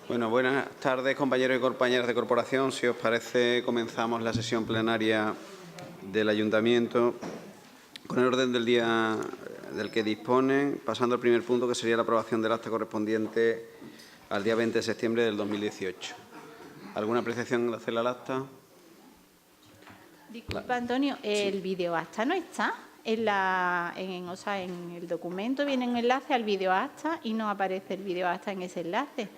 Bueno, buenas tardes, compañeros y compañeras de corporación. Si os parece, comenzamos la sesión plenaria del Ayuntamiento con el orden del día del que disponen, pasando al primer punto, que sería la aprobación del acta correspondiente al día 20 de septiembre del 2018. ¿Alguna apreciación de hacer al acta? Disculpa, Antonio, el videoacta no está en el documento viene un enlace al videoacta y no aparece el videoacta en ese enlace.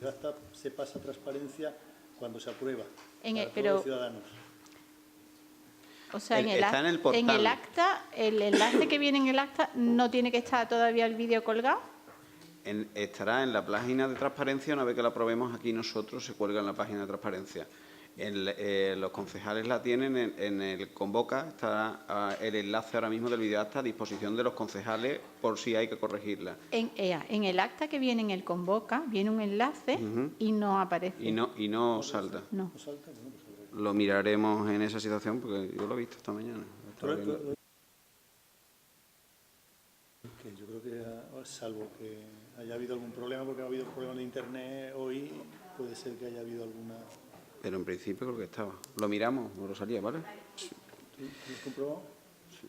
El acta se pasa a transparencia cuando se aprueba para Pero, todos los ciudadanos. o sea, Está en el portal. en el acta, el enlace que viene en el acta, ¿no tiene que estar todavía el vídeo colgado? Estará en la página de transparencia. Una vez que la aprobemos aquí nosotros, se cuelga en la página de transparencia. Los concejales la tienen en el Convoca. Está el enlace ahora mismo del videoacta a disposición de los concejales por si hay que corregirla. En el acta que viene en el Convoca, viene un enlace y no aparece. Y no salta. No. Lo miraremos en esa situación porque yo lo he visto esta mañana. Yo creo que, salvo que haya habido algún problema, porque ha habido problemas de Internet hoy, puede ser que haya habido alguna... Pero en principio creo que estaba. Lo miramos, Rosalía, ¿vale? ¿Lo has comprobado? Sí.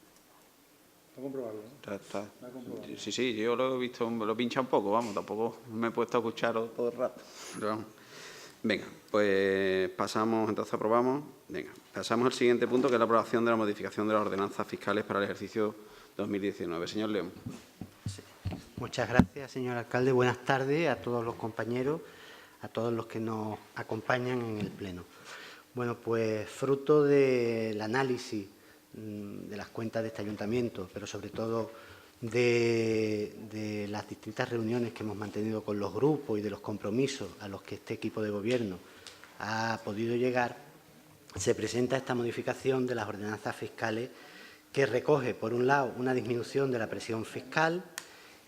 ¿Va a comprobarlo? ¿No? Está. ¿Va a comprobarlo? Sí, yo lo he visto, lo pincha un poco, vamos, tampoco me he puesto a escucharlo todo el rato. Pero vamos. Venga, pues pasamos, entonces aprobamos. Venga, pasamos al siguiente punto, que es la aprobación de la modificación de las ordenanzas fiscales para el ejercicio 2019. Señor León. Sí. Muchas gracias, señor alcalde. Buenas tardes a todos los compañeros, a todos los que nos acompañan en el Pleno. Bueno, pues fruto del análisis de las cuentas de este ayuntamiento, pero sobre todo de las distintas reuniones que hemos mantenido con los grupos y de los compromisos a los que este equipo de gobierno ha podido llegar, se presenta esta modificación de las ordenanzas fiscales que recoge, por un lado, una disminución de la presión fiscal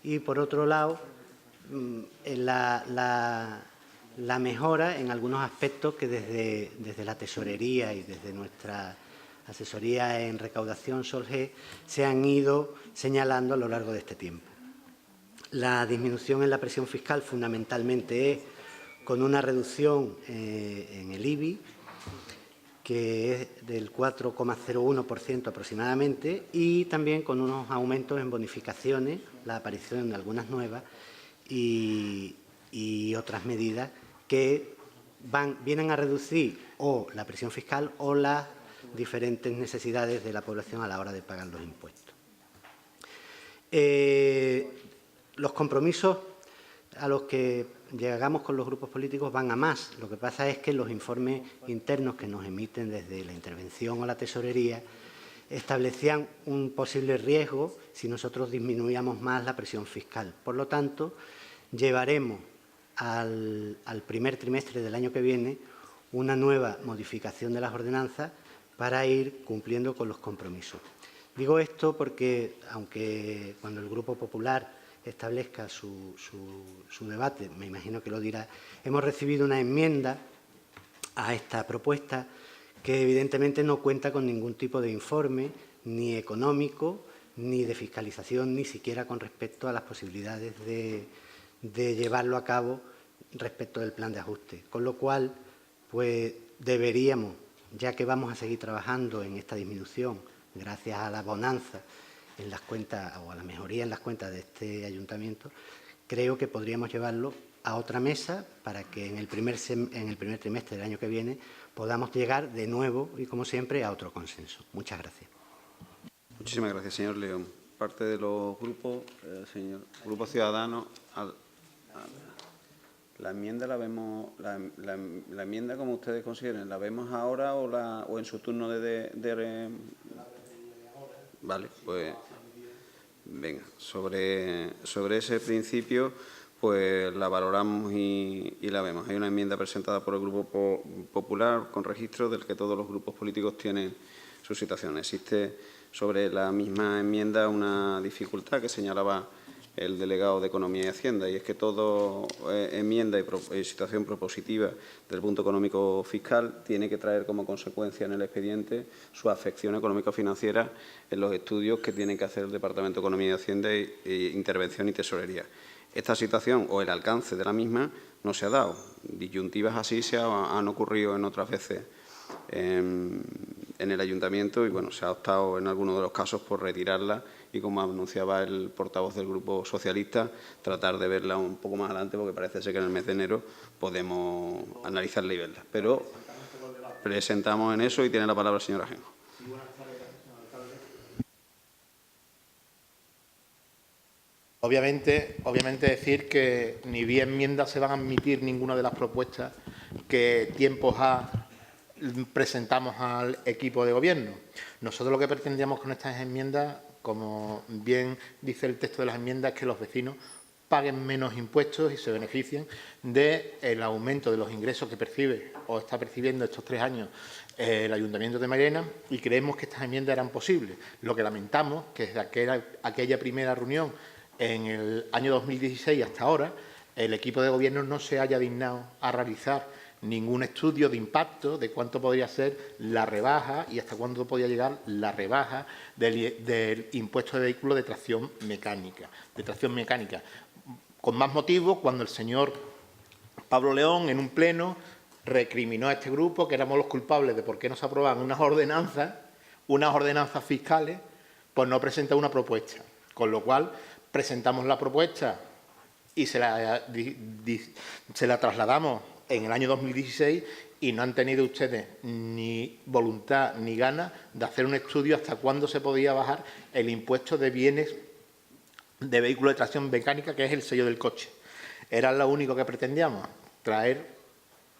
y, por otro lado, la mejora en algunos aspectos que desde la tesorería y desde nuestra asesoría en recaudación SOLGE se han ido señalando a lo largo de este tiempo. La disminución en la presión fiscal fundamentalmente es con una reducción en el IBI, que es del 4,01% aproximadamente, y también con unos aumentos en bonificaciones, la aparición de algunas nuevas y otras medidas que vienen a reducir o la presión fiscal o las diferentes necesidades de la población a la hora de pagar los impuestos. Los compromisos a los que llegamos con los grupos políticos van a más. Lo que pasa es que los informes internos que nos emiten desde la intervención o la tesorería establecían un posible riesgo si nosotros disminuíamos más la presión fiscal. Por lo tanto, llevaremos al primer trimestre del año que viene una nueva modificación de las ordenanzas para ir cumpliendo con los compromisos. Digo esto porque, aunque cuando el Grupo Popular establezca su debate, me imagino que lo dirá, hemos recibido una enmienda a esta propuesta que evidentemente no cuenta con ningún tipo de informe, ni económico, ni de fiscalización, ni siquiera con respecto a las posibilidades de llevarlo a cabo respecto del plan de ajuste. Con lo cual, pues deberíamos, ya que vamos a seguir trabajando en esta disminución, gracias a la bonanza en las cuentas o a la mejoría en las cuentas de este ayuntamiento, creo que podríamos llevarlo a otra mesa para que en el primer trimestre del año que viene podamos llegar de nuevo y, como siempre, a otro consenso. Muchas gracias. Muchísimas gracias, señor León. Parte de los grupos, señor Grupo Ciudadanos, la enmienda la vemos, la enmienda como ustedes consideren, ¿la vemos ahora o en su turno Vale, pues venga, sobre ese principio pues la valoramos y la vemos. Hay una enmienda presentada por el Grupo Popular con registro del que todos los grupos políticos tienen su situación. Existe sobre la misma enmienda una dificultad que señalaba el delegado de Economía y Hacienda, y es que toda enmienda y situación propositiva del punto económico fiscal tiene que traer como consecuencia en el expediente su afección económico-financiera en los estudios que tiene que hacer el Departamento de Economía y Hacienda e Intervención y Tesorería. Esta situación o el alcance de la misma no se ha dado. Disyuntivas así han ocurrido en otras veces en el Ayuntamiento y, bueno, se ha optado en algunos de los casos por retirarla y, como anunciaba el portavoz del Grupo Socialista, tratar de verla un poco más adelante, porque parece ser que en el mes de enero podemos analizarla y verla. Pero presentamos en eso y tiene la palabra el señor Ajenjo. Obviamente decir que ni vía enmiendas se van a admitir ninguna de las propuestas que tiempos presentamos al equipo de gobierno. Nosotros lo que pretendíamos con estas enmiendas, como bien dice el texto de las enmiendas, es que los vecinos paguen menos impuestos y se beneficien del aumento de los ingresos que percibe o está percibiendo estos 3 años el Ayuntamiento de Mairena, y creemos que estas enmiendas eran posibles. Lo que lamentamos que desde aquella primera reunión en el año 2016 hasta ahora, el equipo de gobierno no se haya dignado a realizar ningún estudio de impacto de cuánto podría ser la rebaja y hasta cuándo podía llegar la rebaja del impuesto de vehículos de tracción mecánica. Con más motivo, cuando el señor Pablo León, en un pleno, recriminó a este grupo que éramos los culpables de por qué no se aprobaban unas ordenanzas fiscales, pues no presenta una propuesta. Con lo cual, presentamos la propuesta y se la trasladamos en el año 2016 y no han tenido ustedes ni voluntad ni ganas de hacer un estudio hasta cuándo se podía bajar el impuesto de bienes de vehículos de tracción mecánica, que es el sello del coche. Era lo único que pretendíamos, traer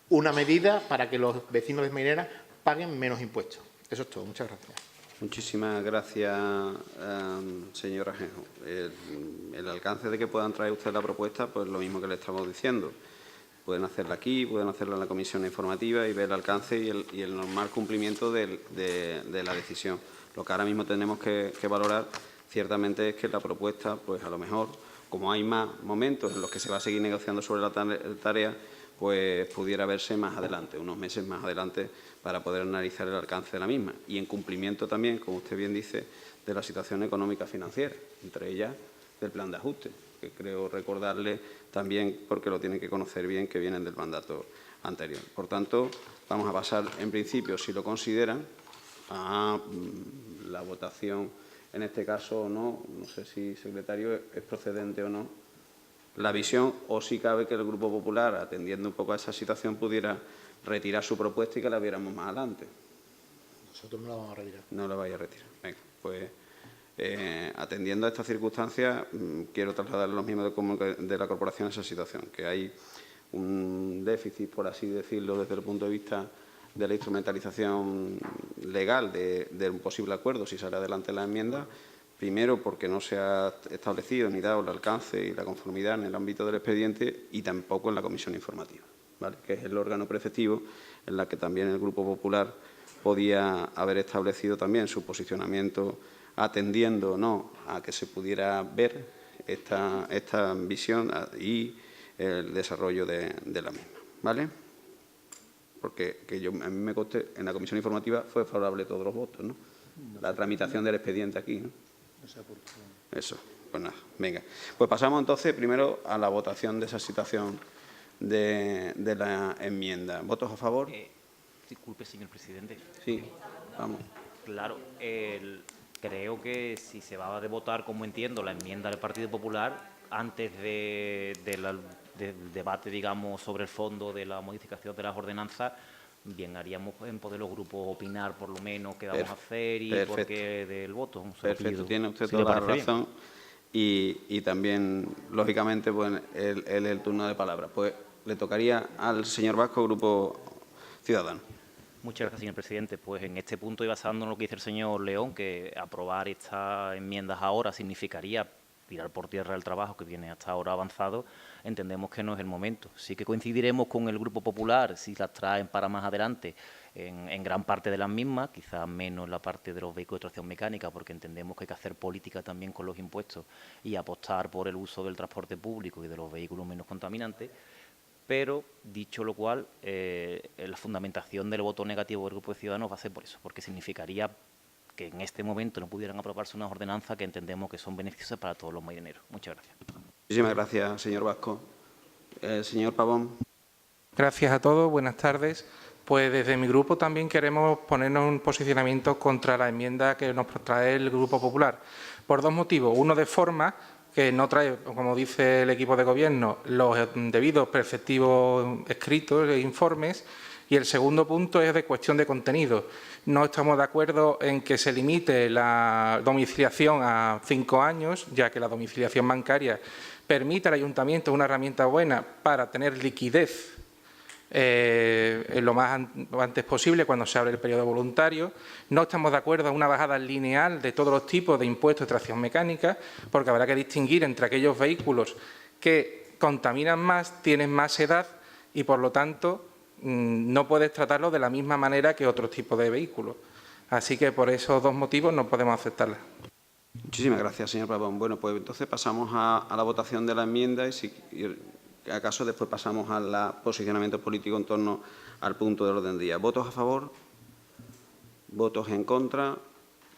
una medida para que los vecinos de Mairena paguen menos impuestos. Eso es todo. Muchas gracias. Muchísimas gracias, señor Ajenjo. El alcance de que puedan traer ustedes la propuesta, pues lo mismo que le estamos diciendo. Pueden hacerla aquí, pueden hacerla en la comisión informativa y ver el alcance y el normal cumplimiento de la decisión. Lo que ahora mismo tenemos que valorar ciertamente es que la propuesta, pues a lo mejor, como hay más momentos en los que se va a seguir negociando sobre la tarea, pues pudiera verse más adelante, unos meses más adelante, para poder analizar el alcance de la misma. Y en cumplimiento también, como usted bien dice, de la situación económica financiera, entre ellas del plan de ajuste, que creo recordarle también, porque lo tienen que conocer bien, que vienen del mandato anterior. Por tanto, vamos a pasar, en principio, si lo consideran, a la votación, en este caso o no sé si, secretario, es procedente o no la visión, o si cabe que el Grupo Popular, atendiendo un poco a esa situación, pudiera retirar su propuesta y que la viéramos más adelante. Nosotros no la vamos a retirar. No la vaya a retirar. Venga, pues atendiendo a estas circunstancias, quiero trasladar a los miembros de la corporación esa situación, que hay un déficit, por así decirlo, desde el punto de vista de la instrumentalización legal de un posible acuerdo, si sale adelante la enmienda. Primero, porque no se ha establecido ni dado el alcance y la conformidad en el ámbito del expediente, y tampoco en la comisión informativa, ¿vale?, que es el órgano preceptivo en la que también el Grupo Popular podía haber establecido también su posicionamiento, atendiendo o no a que se pudiera ver esta visión y el desarrollo de la misma, ¿vale? Porque a mí me conste, en la comisión informativa fue favorable todos los votos, ¿no? La tramitación del expediente aquí, ¿no? Eso, pues nada, venga. Pues pasamos entonces primero a la votación de esa situación de la enmienda. ¿Votos a favor? Disculpe, señor presidente. Sí, vamos. Claro, creo que si se va a votar, como entiendo, la enmienda del Partido Popular, antes del debate, digamos, sobre el fondo de la modificación de las ordenanzas, bien haríamos en poder los grupos opinar por lo menos qué vamos a hacer y por qué del voto. Perfecto, tiene usted toda la razón. Y también, lógicamente, pues el turno de palabra. Pues le tocaría al señor Vasco, Grupo Ciudadano. Muchas gracias, señor presidente. Pues en este punto, y basándonos en lo que dice el señor León, que aprobar estas enmiendas ahora significaría tirar por tierra el trabajo que viene hasta ahora avanzado, entendemos que no es el momento. Sí que coincidiremos con el Grupo Popular si las traen para más adelante en gran parte de las mismas, quizás menos la parte de los vehículos de tracción mecánica, porque entendemos que hay que hacer política también con los impuestos y apostar por el uso del transporte público y de los vehículos menos contaminantes. Pero, dicho lo cual, la fundamentación del voto negativo del Grupo de Ciudadanos va a ser por eso, porque significaría que en este momento no pudieran aprobarse unas ordenanzas que entendemos que son beneficiosas para todos los marineros. Muchas gracias. Muchísimas gracias, señor Vasco. Señor Pavón. Gracias a todos. Buenas tardes. Pues desde mi grupo también queremos ponernos un posicionamiento contra la enmienda que nos trae el Grupo Popular, por dos motivos. Uno, de forma, que no trae, como dice el equipo de Gobierno, los debidos preceptivos escritos e informes. Y el segundo punto es de cuestión de contenido. No estamos de acuerdo en que se limite la domiciliación a 5 años, ya que la domiciliación bancaria permite al ayuntamiento una herramienta buena para tener liquidez lo más antes posible cuando se abre el periodo voluntario. No estamos de acuerdo en una bajada lineal de todos los tipos de impuestos de tracción mecánica, porque habrá que distinguir entre aquellos vehículos que contaminan más, tienen más edad y, por lo tanto, no puedes tratarlo de la misma manera que otros tipos de vehículos. Así que por esos dos motivos no podemos aceptarla. Muchísimas gracias, señor Pavón. Bueno, pues entonces pasamos a la votación de la enmienda y si acaso después pasamos al posicionamiento político en torno al punto del orden del día. ¿Votos a favor? ¿Votos en contra?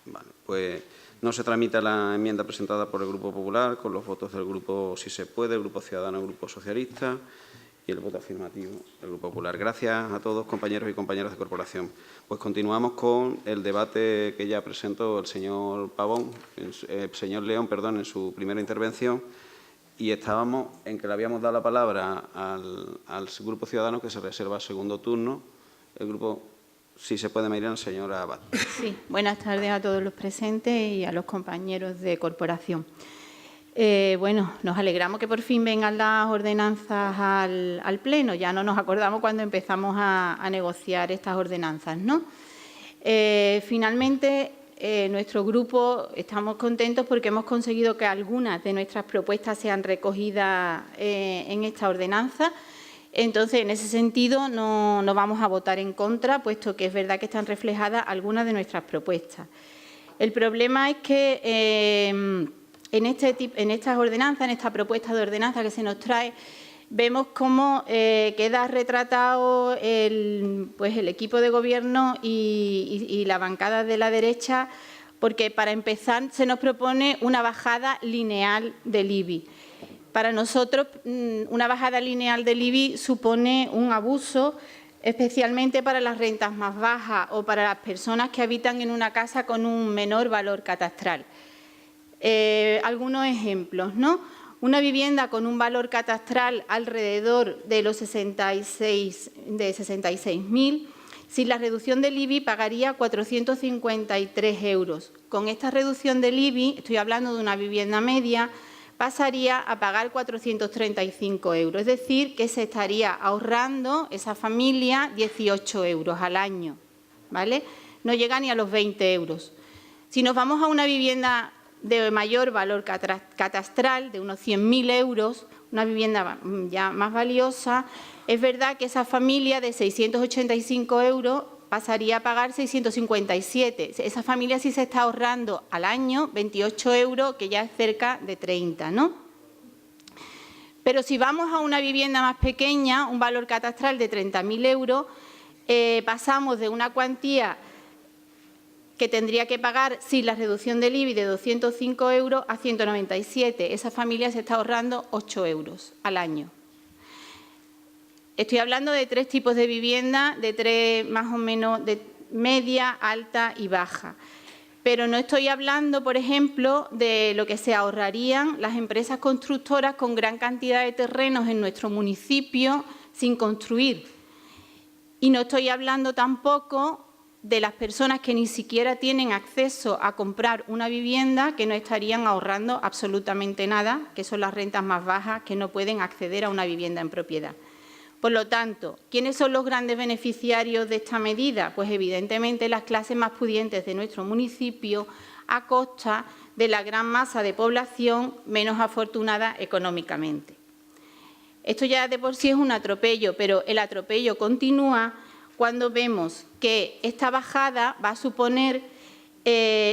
Vale, pues no se tramita la enmienda presentada por el Grupo Popular con los votos del Grupo Si Se Puede, el Grupo Ciudadanos, el Grupo Socialista y el voto afirmativo del Grupo Popular. Gracias a todos, compañeros y compañeras de corporación. Pues continuamos con el debate que ya presentó el señor Pavón, señor León, perdón, en su primera intervención, y estábamos en que le habíamos dado la palabra al Grupo Ciudadano, que se reserva el segundo turno. El Grupo Si Se Puede, Mairena, señora Abad. Sí, buenas tardes a todos los presentes y a los compañeros de corporación. Bueno, nos alegramos que por fin vengan las ordenanzas al Pleno. Ya no nos acordamos cuando empezamos a negociar estas ordenanzas, ¿no? Finalmente, nuestro grupo estamos contentos porque hemos conseguido que algunas de nuestras propuestas sean recogidas en esta ordenanza. Entonces, en ese sentido, no vamos a votar en contra, puesto que es verdad que están reflejadas algunas de nuestras propuestas. El problema es que en estas ordenanzas, en esta propuesta de ordenanza que se nos trae, vemos cómo queda retratado el equipo de Gobierno y la bancada de la derecha, porque para empezar se nos propone una bajada lineal del IBI. Para nosotros, una bajada lineal del IBI supone un abuso, especialmente para las rentas más bajas o para las personas que habitan en una casa con un menor valor catastral. Algunos ejemplos, ¿no? Una vivienda con un valor catastral alrededor de los 66.000, sin la reducción del IBI pagaría 453 euros. Con esta reducción del IBI, estoy hablando de una vivienda media, pasaría a pagar 435 euros. Es decir, que se estaría ahorrando esa familia 18 euros al año, ¿vale? No llega ni a los 20 euros. Si nos vamos a una vivienda de mayor valor catastral, de unos 100.000 euros, una vivienda ya más valiosa, es verdad que esa familia de 685 euros pasaría a pagar 657. Esa familia sí se está ahorrando al año 28 euros, que ya es cerca de 30, ¿no? Pero si vamos a una vivienda más pequeña, un valor catastral de 30.000 euros, pasamos de una cuantía que tendría que pagar sin la reducción del IBI de 205 euros a 197. Esa familia se está ahorrando 8 euros al año. Estoy hablando de tres tipos de vivienda, de tres más o menos de media, alta y baja. Pero no estoy hablando, por ejemplo, de lo que se ahorrarían las empresas constructoras con gran cantidad de terrenos en nuestro municipio sin construir. Y no estoy hablando tampoco de las personas que ni siquiera tienen acceso a comprar una vivienda, que no estarían ahorrando absolutamente nada, que son las rentas más bajas, que no pueden acceder a una vivienda en propiedad. Por lo tanto, ¿quiénes son los grandes beneficiarios de esta medida? Pues evidentemente las clases más pudientes de nuestro municipio, a costa de la gran masa de población menos afortunada económicamente. Esto ya de por sí es un atropello, pero el atropello continúa cuando vemos que esta bajada va a suponer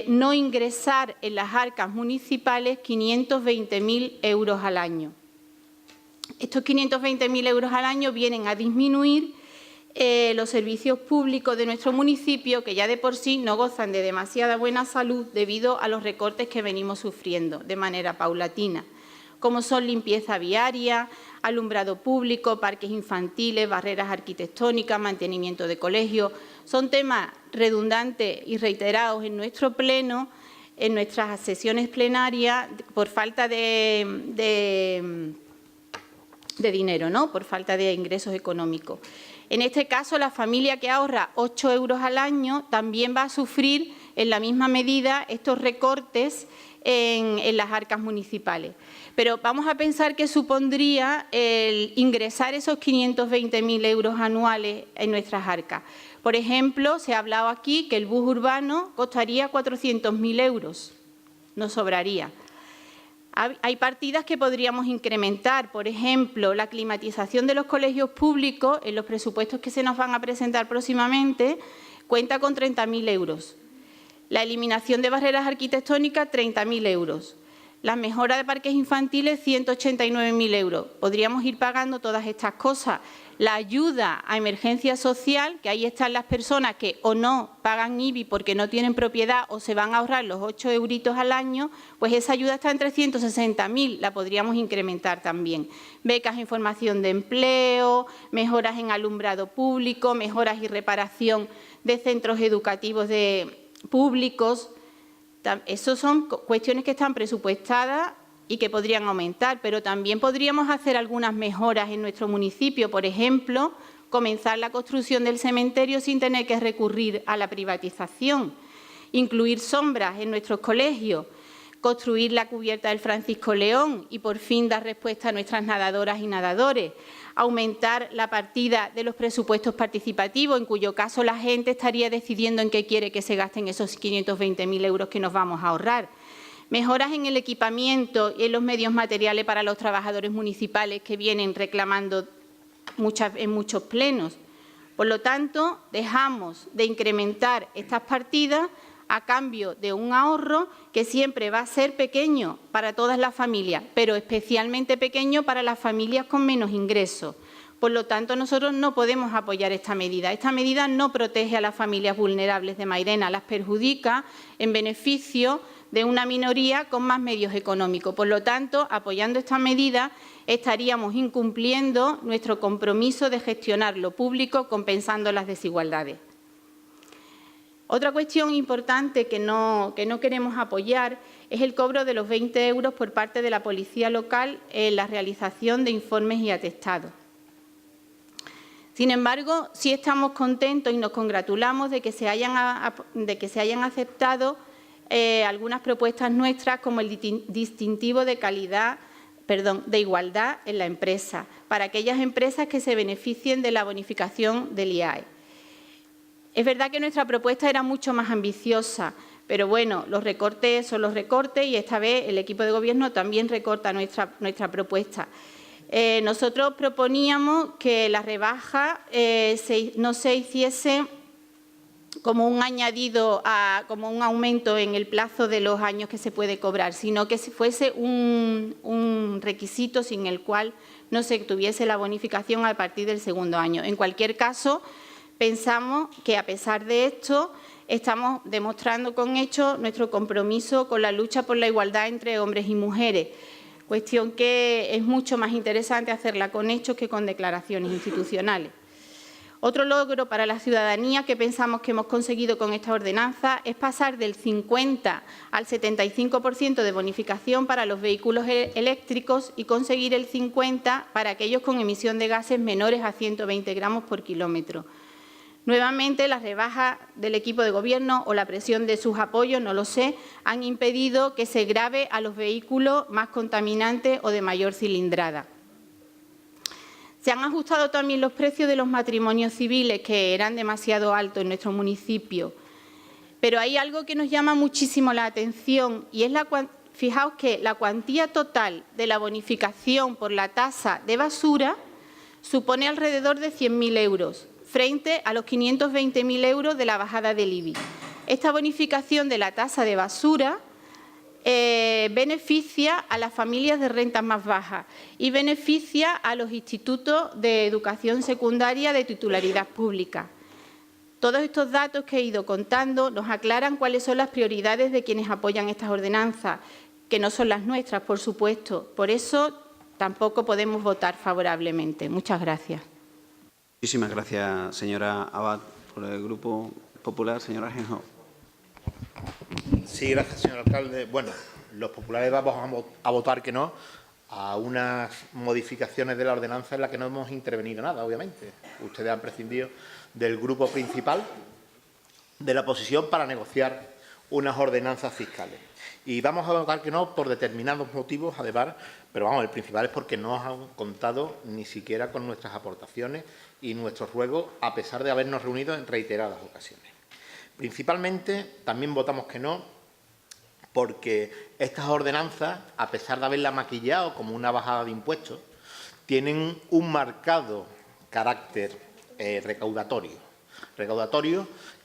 no ingresar en las arcas municipales 520.000 euros al año. Estos 520.000 euros al año vienen a disminuir los servicios públicos de nuestro municipio, que ya de por sí no gozan de demasiada buena salud debido a los recortes que venimos sufriendo de manera paulatina, como son limpieza viaria, alumbrado público, parques infantiles, barreras arquitectónicas, mantenimiento de colegios. Son temas redundantes y reiterados en nuestro pleno, en nuestras sesiones plenarias, por falta de dinero, ¿no? Por falta de ingresos económicos. En este caso, la familia que ahorra 8 euros al año también va a sufrir en la misma medida estos recortes en las arcas municipales. Pero vamos a pensar qué supondría el ingresar esos 520.000 euros anuales en nuestras arcas. Por ejemplo, se ha hablado aquí que el bus urbano costaría 400.000 euros, nos sobraría. Hay partidas que podríamos incrementar, por ejemplo, la climatización de los colegios públicos, en los presupuestos que se nos van a presentar próximamente, cuenta con 30.000 euros. La eliminación de barreras arquitectónicas, 30.000 euros. La mejora de parques infantiles, 189.000 euros. Podríamos ir pagando todas estas cosas. La ayuda a emergencia social, que ahí están las personas que o no pagan IBI porque no tienen propiedad o se van a ahorrar los 8 euritos al año, pues esa ayuda está en 360.000, la podríamos incrementar también. Becas en formación de empleo, mejoras en alumbrado público, mejoras y reparación de centros educativos públicos. Esas son cuestiones que están presupuestadas y que podrían aumentar, pero también podríamos hacer algunas mejoras en nuestro municipio. Por ejemplo, comenzar la construcción del cementerio sin tener que recurrir a la privatización, incluir sombras en nuestros colegios, construir la cubierta del Francisco León y por fin dar respuesta a nuestras nadadoras y nadadores, aumentar la partida de los presupuestos participativos, en cuyo caso la gente estaría decidiendo en qué quiere que se gasten esos 520.000 euros que nos vamos a ahorrar. Mejoras en el equipamiento y en los medios materiales para los trabajadores municipales que vienen reclamando en muchos plenos. Por lo tanto, dejamos de incrementar estas partidas a cambio de un ahorro que siempre va a ser pequeño para todas las familias, pero especialmente pequeño para las familias con menos ingresos. Por lo tanto, nosotros no podemos apoyar esta medida. Esta medida no protege a las familias vulnerables de Mairena, las perjudica en beneficio de una minoría con más medios económicos. Por lo tanto, apoyando esta medida, estaríamos incumpliendo nuestro compromiso de gestionar lo público compensando las desigualdades. Otra cuestión importante que no queremos apoyar es el cobro de los 20 euros por parte de la policía local en la realización de informes y atestados. Sin embargo, sí estamos contentos y nos congratulamos de que se hayan aceptado algunas propuestas nuestras, como el distintivo de igualdad en la empresa, para aquellas empresas que se beneficien de la bonificación del IAE. Es verdad que nuestra propuesta era mucho más ambiciosa, pero bueno, los recortes son los recortes y esta vez el equipo de Gobierno también recorta nuestra propuesta. Nosotros proponíamos que la rebaja no se hiciese como un añadido, como un aumento en el plazo de los años que se puede cobrar, sino que fuese un requisito sin el cual no se tuviese la bonificación a partir del segundo año. En cualquier caso, pensamos que, a pesar de esto, estamos demostrando con hechos nuestro compromiso con la lucha por la igualdad entre hombres y mujeres, cuestión que es mucho más interesante hacerla con hechos que con declaraciones institucionales. Otro logro para la ciudadanía que pensamos que hemos conseguido con esta ordenanza es pasar del 50 al 75% de bonificación para los vehículos eléctricos y conseguir el 50% para aquellos con emisión de gases menores a 120 gramos por kilómetro. Nuevamente, las rebajas del equipo de Gobierno o la presión de sus apoyos, no lo sé, han impedido que se grave a los vehículos más contaminantes o de mayor cilindrada. Se han ajustado también los precios de los matrimonios civiles, que eran demasiado altos en nuestro municipio. Pero hay algo que nos llama muchísimo la atención y es fijaos que la cuantía total de la bonificación por la tasa de basura supone alrededor de 100.000 euros, frente a los 520.000 euros de la bajada del IBI. Esta bonificación de la tasa de basura beneficia a las familias de rentas más bajas y beneficia a los institutos de educación secundaria de titularidad pública. Todos estos datos que he ido contando nos aclaran cuáles son las prioridades de quienes apoyan estas ordenanzas, que no son las nuestras, por supuesto. Por eso tampoco podemos votar favorablemente. Muchas gracias. Muchísimas gracias, señora Abad. Por el Grupo Popular, señora Ajenjo. Sí, gracias, señor alcalde. Bueno, los populares vamos a votar que no a unas modificaciones de la ordenanza en las que no hemos intervenido nada, obviamente. Ustedes han prescindido del grupo principal de la oposición para negociar unas ordenanzas fiscales. Y vamos a votar que no por determinados motivos, además, pero vamos, el principal es porque no han contado ni siquiera con nuestras aportaciones y nuestros ruegos, a pesar de habernos reunido en reiteradas ocasiones. Principalmente, también votamos que no porque estas ordenanzas, a pesar de haberlas maquillado como una bajada de impuestos, tienen un marcado carácter recaudatorio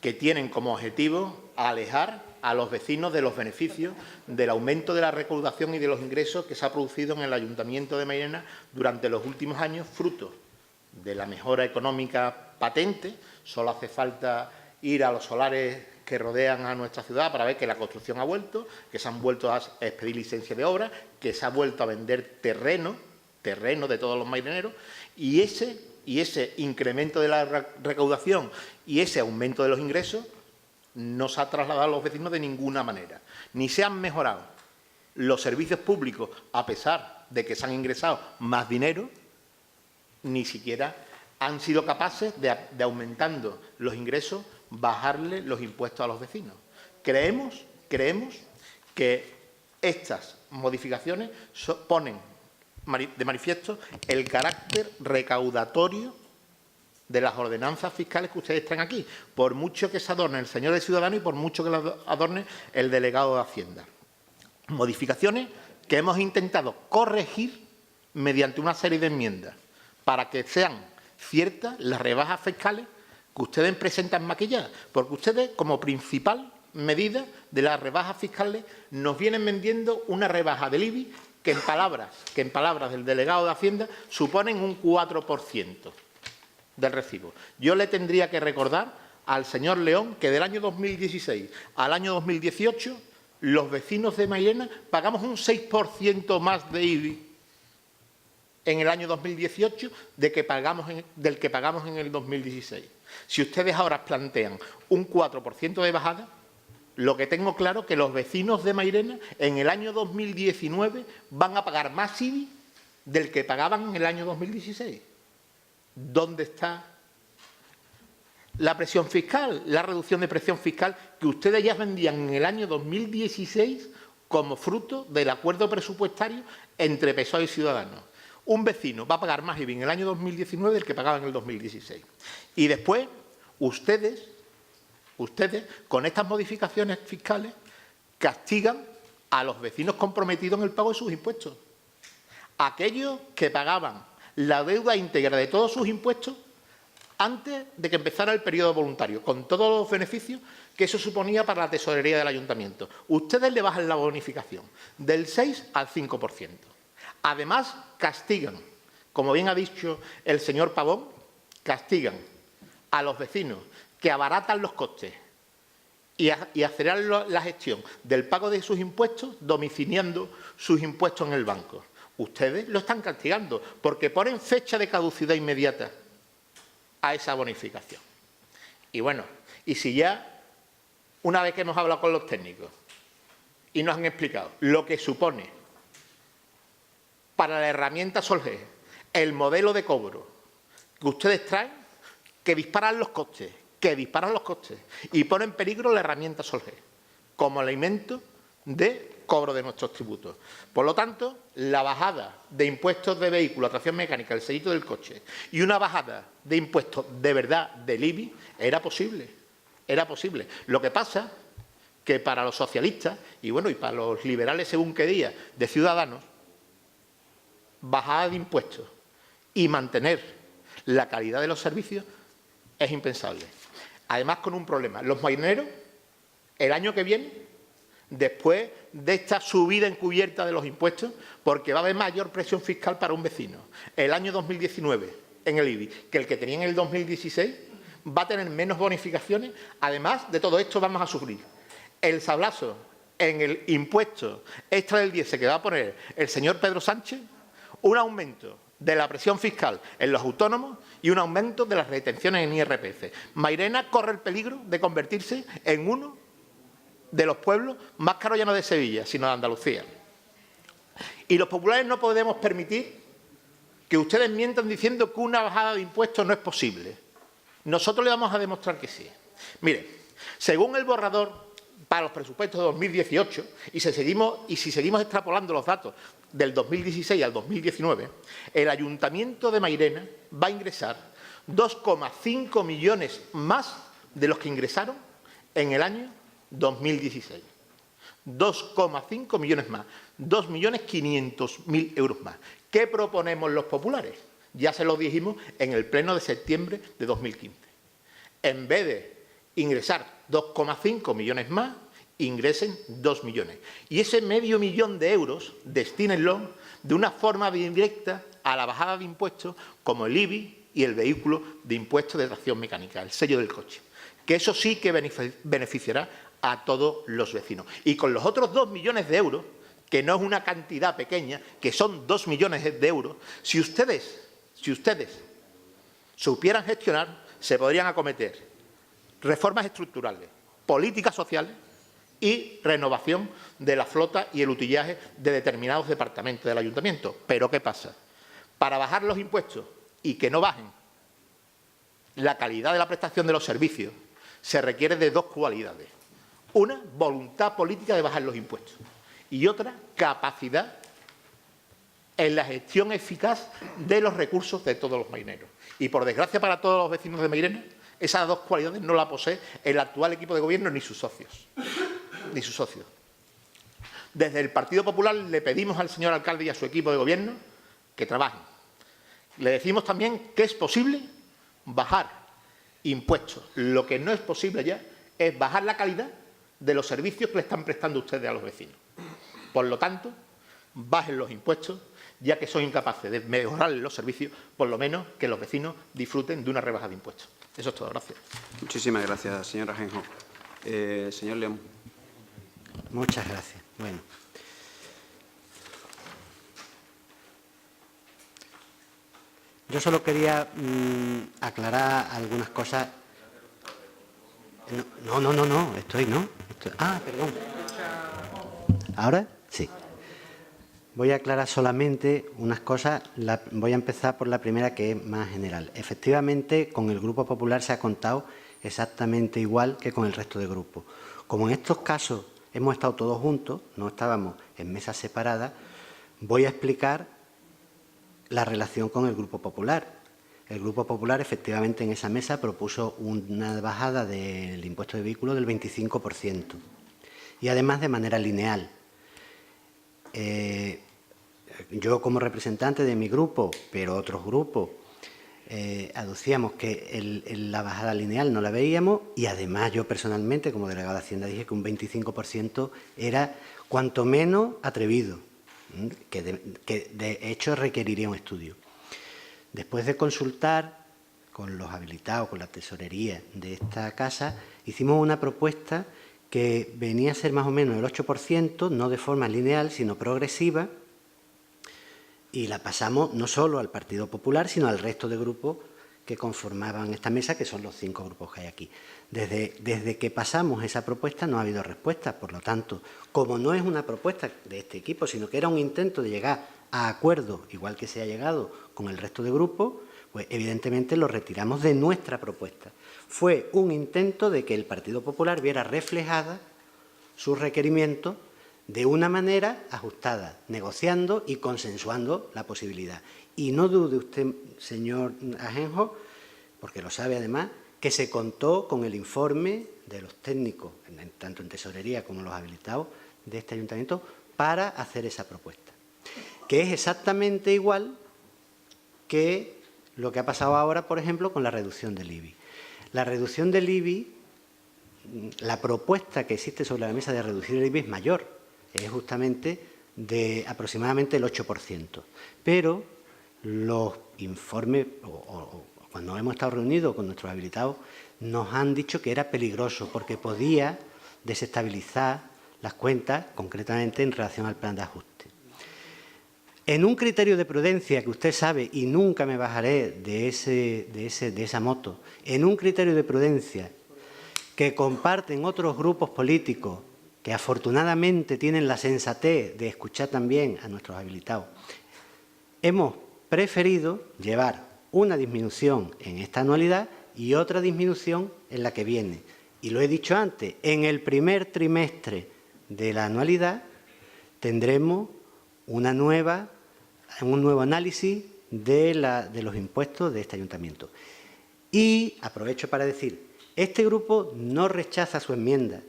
que tienen como objetivo alejar a los vecinos de los beneficios del aumento de la recaudación y de los ingresos que se ha producido en el Ayuntamiento de Mairena durante los últimos años, fruto de la mejora económica patente. Solo hace falta ir a los solares que rodean a nuestra ciudad para ver que la construcción ha vuelto, que se han vuelto a expedir licencias de obra, que se ha vuelto a vender terreno de todos los maireneros, y ese incremento de la recaudación y ese aumento de los ingresos no se ha trasladado a los vecinos de ninguna manera. Ni se han mejorado los servicios públicos, a pesar de que se han ingresado más dinero, ni siquiera han sido capaces de aumentando los ingresos, bajarle los impuestos a los vecinos. Creemos que estas modificaciones ponen de manifiesto el carácter recaudatorio de las ordenanzas fiscales que ustedes traen aquí, por mucho que se adorne el señor de Ciudadanos y por mucho que las adorne el delegado de Hacienda. Modificaciones que hemos intentado corregir mediante una serie de enmiendas para que sean ciertas las rebajas fiscales que ustedes presentan maquilladas, porque ustedes, como principal medida de las rebajas fiscales, nos vienen vendiendo una rebaja del IBI que en palabras del delegado de Hacienda suponen un 4% del recibo. Yo le tendría que recordar al señor León que del año 2016 al año 2018 los vecinos de Mairena pagamos un 6% más de IBI en el año 2018 del que pagamos en el 2016. Si ustedes ahora plantean un 4% de bajada, lo que tengo claro es que los vecinos de Mairena en el año 2019 van a pagar más IBI del que pagaban en el año 2016. ¿Dónde está la presión fiscal, la reducción de presión fiscal que ustedes ya vendían en el año 2016 como fruto del acuerdo presupuestario entre PSOE y Ciudadanos? Un vecino va a pagar más IBI en el año 2019 del que pagaba en el 2016. Y después, ustedes, con estas modificaciones fiscales, castigan a los vecinos comprometidos en el pago de sus impuestos. Aquellos que pagaban la deuda íntegra de todos sus impuestos antes de que empezara el periodo voluntario, con todos los beneficios que eso suponía para la tesorería del ayuntamiento. Ustedes le bajan la bonificación del 6 al 5%. Además, castigan, como bien ha dicho el señor Pavón, castigan a los vecinos que abaratan los costes y aceleran la gestión del pago de sus impuestos, domiciliando sus impuestos en el banco. Ustedes lo están castigando porque ponen fecha de caducidad inmediata a esa bonificación. Y bueno, y si ya, una vez que hemos hablado con los técnicos y nos han explicado lo que supone para la herramienta Solge el modelo de cobro que ustedes traen, que disparan los costes y pone en peligro la herramienta Solge como elemento de cobro de nuestros tributos. Por lo tanto, la bajada de impuestos de vehículo a tracción mecánica, el sellito del coche, y una bajada de impuestos de verdad del IBI era posible. Lo que pasa que para los socialistas y, bueno, y para los liberales, según qué día, de Ciudadanos, bajada de impuestos y mantener la calidad de los servicios es impensable. Además, con un problema. Los marineros, el año que viene, después de esta subida encubierta de los impuestos, porque va a haber mayor presión fiscal para un vecino, el año 2019 en el IBI que el que tenía en el 2016, va a tener menos bonificaciones. Además de todo esto, vamos a sufrir el sablazo en el impuesto extra del diésel que va a poner el señor Pedro Sánchez, un aumento de la presión fiscal en los autónomos y un aumento de las retenciones en IRPF. Mairena corre el peligro de convertirse en uno de los pueblos más caros ya no de Sevilla, sino de Andalucía. Y los populares no podemos permitir que ustedes mientan diciendo que una bajada de impuestos no es posible. Nosotros le vamos a demostrar que sí. Mire, según el borrador para los presupuestos de 2018, y si seguimos extrapolando los datos del 2016 al 2019, el Ayuntamiento de Mairena va a ingresar 2,5 millones más de los que ingresaron en el año 2016. 2,5 millones más, 2.500.000 euros más. ¿Qué proponemos los populares? Ya se lo dijimos en el pleno de septiembre de 2015. En vez de ingresar 2,5 millones más, ingresen 2 millones. Y ese medio millón de euros destínenlo de una forma directa a la bajada de impuestos como el IBI y el vehículo de impuestos de tracción mecánica, el sello del coche. Que eso sí que beneficiará a todos los vecinos. Y con los otros 2 millones de euros, que no es una cantidad pequeña, que son 2 millones de euros, si ustedes supieran gestionar, se podrían acometer reformas estructurales, políticas sociales y renovación de la flota y el utillaje de determinados departamentos del ayuntamiento. Pero ¿qué pasa? Para bajar los impuestos y que no bajen la calidad de la prestación de los servicios, se requiere de dos cualidades. Una, voluntad política de bajar los impuestos. Y otra, capacidad en la gestión eficaz de los recursos de todos los marineros. Y por desgracia para todos los vecinos de Mairena, esas dos cualidades no las posee el actual equipo de gobierno ni sus socios. Desde el Partido Popular le pedimos al señor alcalde y a su equipo de gobierno que trabajen. Le decimos también que es posible bajar impuestos. Lo que no es posible ya es bajar la calidad de los servicios que le están prestando ustedes a los vecinos. Por lo tanto, bajen los impuestos, ya que son incapaces de mejorar los servicios, por lo menos que los vecinos disfruten de una rebaja de impuestos. Eso es todo. Gracias. Muchísimas gracias, señor Ajenjo. Señor León. Muchas gracias. Bueno. Yo solo quería aclarar algunas cosas. No, perdón. ¿Ahora? Sí. Voy a aclarar solamente unas cosas. Voy a empezar por la primera, que es más general. Efectivamente, con el Grupo Popular se ha contado exactamente igual que con el resto de grupos. Como en estos casos hemos estado todos juntos, no estábamos en mesas separadas, voy a explicar la relación con el Grupo Popular. El Grupo Popular, efectivamente, en esa mesa propuso una bajada del impuesto de vehículos del 25%. Y además de manera lineal. Yo, como representante de mi grupo, pero otros grupos, aducíamos que la bajada lineal no la veíamos, y además yo personalmente, como delegado de Hacienda, dije que un 25% era cuanto menos atrevido, que de hecho requeriría un estudio. Después de consultar con los habilitados, con la tesorería de esta casa, hicimos una propuesta que venía a ser más o menos el 8%, no de forma lineal, sino progresiva, y la pasamos no solo al Partido Popular, sino al resto de grupos que conformaban esta mesa, que son los 5 grupos que hay aquí. Desde que pasamos esa propuesta no ha habido respuesta. Por lo tanto, como no es una propuesta de este equipo, sino que era un intento de llegar a acuerdo, igual que se ha llegado con el resto de grupos, pues evidentemente lo retiramos de nuestra propuesta. Fue un intento de que el Partido Popular viera reflejada sus requerimientos de una manera ajustada, negociando y consensuando la posibilidad. Y no dude usted, señor Ajenjo, porque lo sabe además, que se contó con el informe de los técnicos, tanto en tesorería como los habilitados de este ayuntamiento, para hacer esa propuesta, que es exactamente igual que lo que ha pasado ahora, por ejemplo, con la reducción del IBI. La reducción del IBI, la propuesta que existe sobre la mesa de reducir el IBI es mayor, es justamente de aproximadamente el 8%. Pero los informes, o cuando hemos estado reunidos con nuestros habilitados, nos han dicho que era peligroso porque podía desestabilizar las cuentas, concretamente en relación al plan de ajuste. En un criterio de prudencia que usted sabe, y nunca me bajaré de esa moto, en un criterio de prudencia que comparten otros grupos políticos que afortunadamente tienen la sensatez de escuchar también a nuestros habilitados, hemos preferido llevar una disminución en esta anualidad y otra disminución en la que viene. Y lo he dicho antes, en el primer trimestre de la anualidad tendremos un nuevo análisis de los impuestos de este ayuntamiento. Y aprovecho para decir, este grupo no rechaza su enmienda.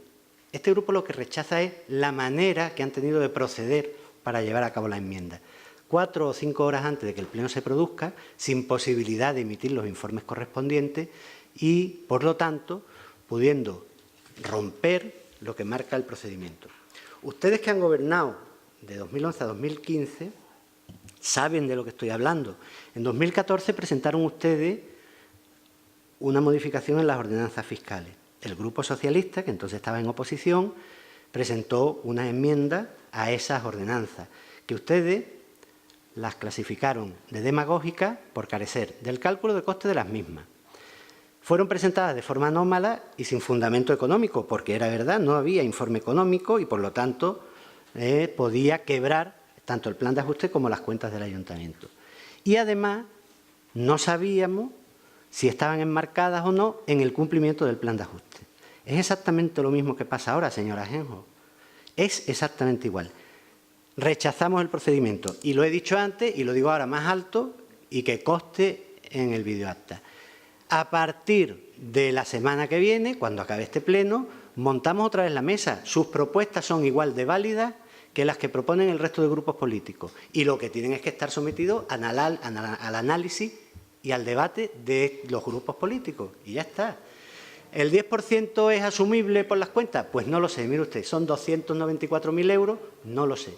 Este grupo lo que rechaza es la manera que han tenido de proceder para llevar a cabo la enmienda. 4 o 5 horas antes de que el pleno se produzca, sin posibilidad de emitir los informes correspondientes y, por lo tanto, pudiendo romper lo que marca el procedimiento. Ustedes que han gobernado de 2011 a 2015 saben de lo que estoy hablando. En 2014 presentaron ustedes una modificación en las ordenanzas fiscales. El Grupo Socialista, que entonces estaba en oposición, presentó una enmienda a esas ordenanzas, que ustedes las clasificaron de demagógicas por carecer del cálculo de coste de las mismas. Fueron presentadas de forma anómala y sin fundamento económico, porque era verdad, no había informe económico y, por lo tanto, podía quebrar tanto el plan de ajuste como las cuentas del ayuntamiento. Y, además, no sabíamos si estaban enmarcadas o no en el cumplimiento del plan de ajuste. Es exactamente lo mismo que pasa ahora, señora Ajenjo. Es exactamente igual. Rechazamos el procedimiento y lo he dicho antes y lo digo ahora más alto y que conste en el videoacta. A partir de la semana que viene, cuando acabe este pleno, montamos otra vez la mesa. Sus propuestas son igual de válidas que las que proponen el resto de grupos políticos y lo que tienen es que estar sometidos al análisis y al debate de los grupos políticos y ya está. ¿El 10% es asumible por las cuentas? Pues no lo sé. Mire usted, son 294.000 euros, no lo sé.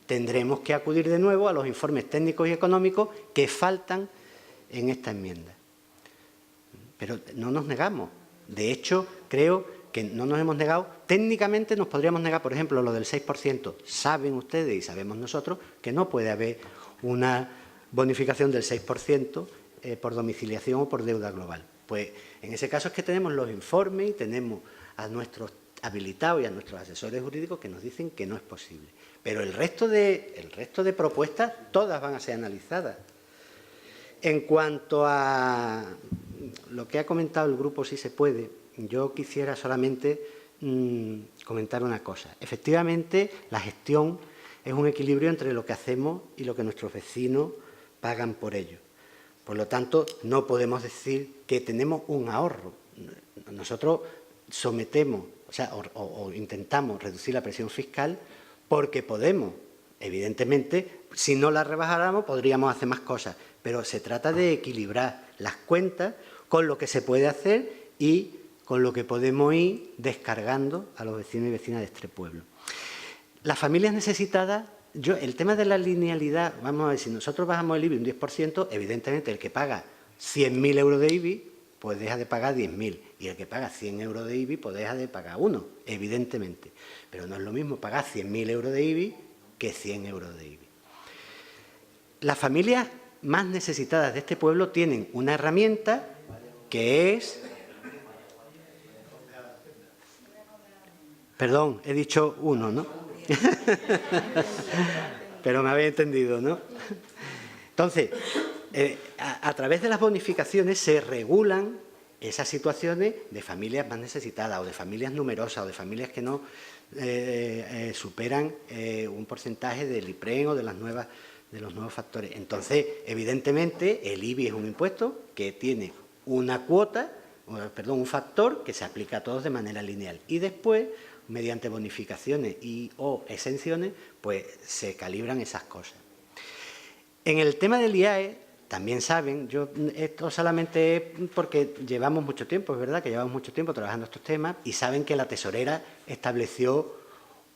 Tendremos que acudir de nuevo a los informes técnicos y económicos que faltan en esta enmienda. Pero no nos negamos. De hecho, creo que no nos hemos negado. Técnicamente nos podríamos negar, por ejemplo, lo del 6%. Saben ustedes y sabemos nosotros que no puede haber una bonificación del 6% por domiciliación o por deuda global. Pues en ese caso es que tenemos los informes y tenemos a nuestros habilitados y a nuestros asesores jurídicos que nos dicen que no es posible. Pero el resto de propuestas, todas van a ser analizadas. En cuanto a lo que ha comentado el grupo Sí se puede, yo quisiera solamente comentar una cosa. Efectivamente, la gestión es un equilibrio entre lo que hacemos y lo que nuestros vecinos pagan por ello. Por lo tanto, no podemos decir que tenemos un ahorro. Nosotros sometemos, o intentamos reducir la presión fiscal porque podemos. Evidentemente, si no la rebajáramos, podríamos hacer más cosas. Pero se trata de equilibrar las cuentas con lo que se puede hacer y con lo que podemos ir descargando a los vecinos y vecinas de este pueblo. Las familias necesitadas, el tema de la linealidad, vamos a ver, si nosotros bajamos el IBI un 10%, evidentemente el que paga 100.000 euros de IBI, pues deja de pagar 10.000. Y el que paga 100 euros de IBI, pues deja de pagar 1, evidentemente. Pero no es lo mismo pagar 100.000 euros de IBI que 100 euros de IBI. Las familias más necesitadas de este pueblo tienen una herramienta que es... Perdón, he dicho 1, ¿no? Pero me habéis entendido, ¿no? Entonces, a través de las bonificaciones se regulan esas situaciones de familias más necesitadas o de familias numerosas o de familias que no superan un porcentaje del IPREN o de los nuevos factores. Entonces, evidentemente, el IBI es un impuesto que tiene una cuota un factor que se aplica a todos de manera lineal. Y después, mediante bonificaciones o exenciones, pues se calibran esas cosas. En el tema del IAE, también saben, esto solamente es porque llevamos mucho tiempo, es verdad que llevamos mucho tiempo trabajando estos temas y saben que la tesorera estableció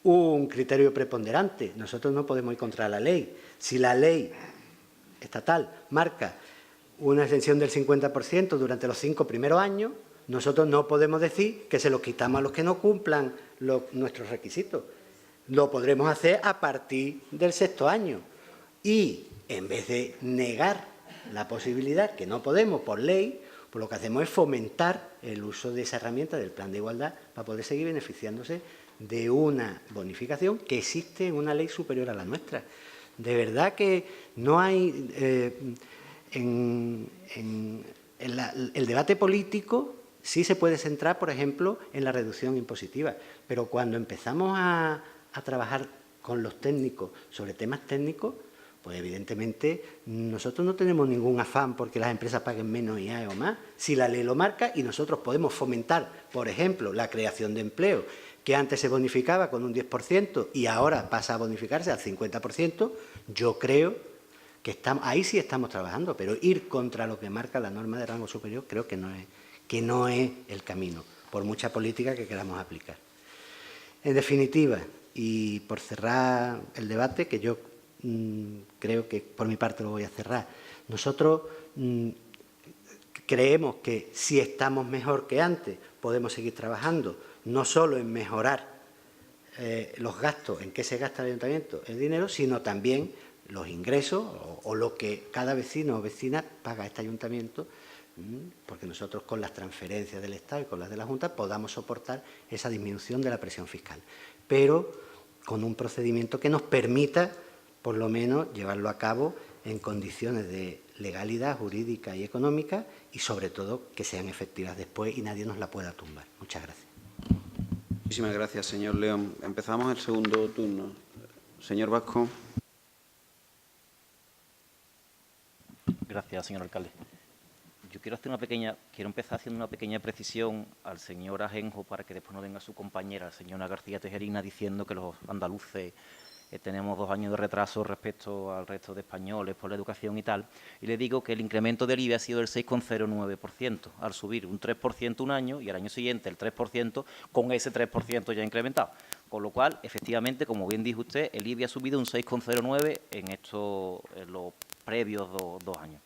un criterio preponderante. Nosotros no podemos ir contra la ley. Si la ley estatal marca una exención del 50% durante los 5 primeros años, nosotros no podemos decir que se los quitamos a los que no cumplan nuestros requisitos. Lo podremos hacer a partir del 6º año. Y en vez de negar la posibilidad, que no podemos por ley, pues lo que hacemos es fomentar el uso de esa herramienta del plan de igualdad para poder seguir beneficiándose de una bonificación que existe en una ley superior a la nuestra. De verdad que no hay... el debate político sí se puede centrar, por ejemplo, en la reducción impositiva, pero cuando empezamos a trabajar con los técnicos sobre temas técnicos, pues evidentemente nosotros no tenemos ningún afán porque las empresas paguen menos IAE o más. Si la ley lo marca y nosotros podemos fomentar, por ejemplo, la creación de empleo, que antes se bonificaba con un 10% y ahora pasa a bonificarse al 50%, yo creo que ahí sí estamos trabajando, pero ir contra lo que marca la norma de rango superior creo que no es el camino, por mucha política que queramos aplicar. En definitiva, y por cerrar el debate, que yo creo que por mi parte lo voy a cerrar, nosotros creemos que si estamos mejor que antes, podemos seguir trabajando, no solo en mejorar los gastos, en qué se gasta el ayuntamiento el dinero, sino también los ingresos o lo que cada vecino o vecina paga a este ayuntamiento, porque nosotros con las transferencias del Estado y con las de la Junta podamos soportar esa disminución de la presión fiscal, pero con un procedimiento que nos permita, por lo menos, llevarlo a cabo en condiciones de legalidad jurídica y económica y, sobre todo, que sean efectivas después y nadie nos la pueda tumbar. Muchas gracias. Muchísimas gracias, señor León. Empezamos el segundo turno. Señor Vasco. Gracias, señor alcalde. Yo quiero empezar haciendo una pequeña precisión al señor Ajenjo para que después no venga su compañera, la señora García Tejerina, diciendo que los andaluces tenemos 2 años de retraso respecto al resto de españoles por la educación y tal. Y le digo que el incremento del IVA ha sido del 6,09%, al subir un 3% un año y al año siguiente el 3%, con ese 3% ya incrementado. Con lo cual, efectivamente, como bien dijo usted, el IVA ha subido un 6,09% en los previos 2 años.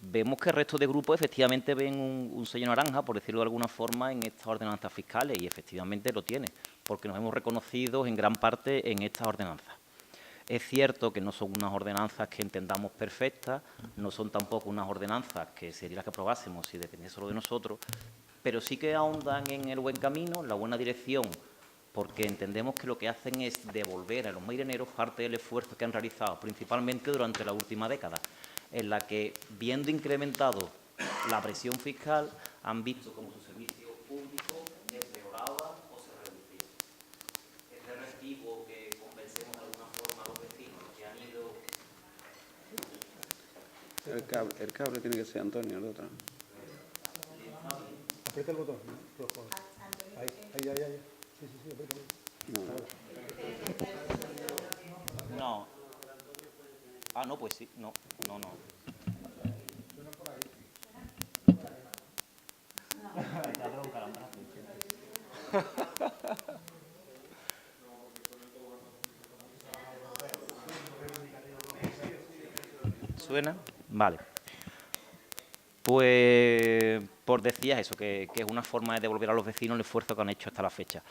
Vemos que el resto de grupos efectivamente ven un sello naranja, por decirlo de alguna forma, en estas ordenanzas fiscales y efectivamente lo tiene, porque nos hemos reconocido en gran parte en estas ordenanzas. Es cierto que no son unas ordenanzas que entendamos perfectas, no son tampoco unas ordenanzas que serían las que aprobásemos si dependiese solo de nosotros, pero sí que ahondan en el buen camino, en la buena dirección, porque entendemos que lo que hacen es devolver a los marineros parte del esfuerzo que han realizado, principalmente durante la última década, en la que, viendo incrementado la presión fiscal, han visto cómo sus servicios públicos empeoraban o se reducían. Es de recibo que convencemos de alguna forma a los vecinos que han ido... El cable tiene que ser Antonio, el otro. Aprieta el botón, rojo. Ahí. Sí, aprieta. No. Ah, no, pues sí. No. ¿Suena? Vale. Pues, decías eso, que es una forma de devolver a los vecinos el esfuerzo que han hecho hasta la fecha.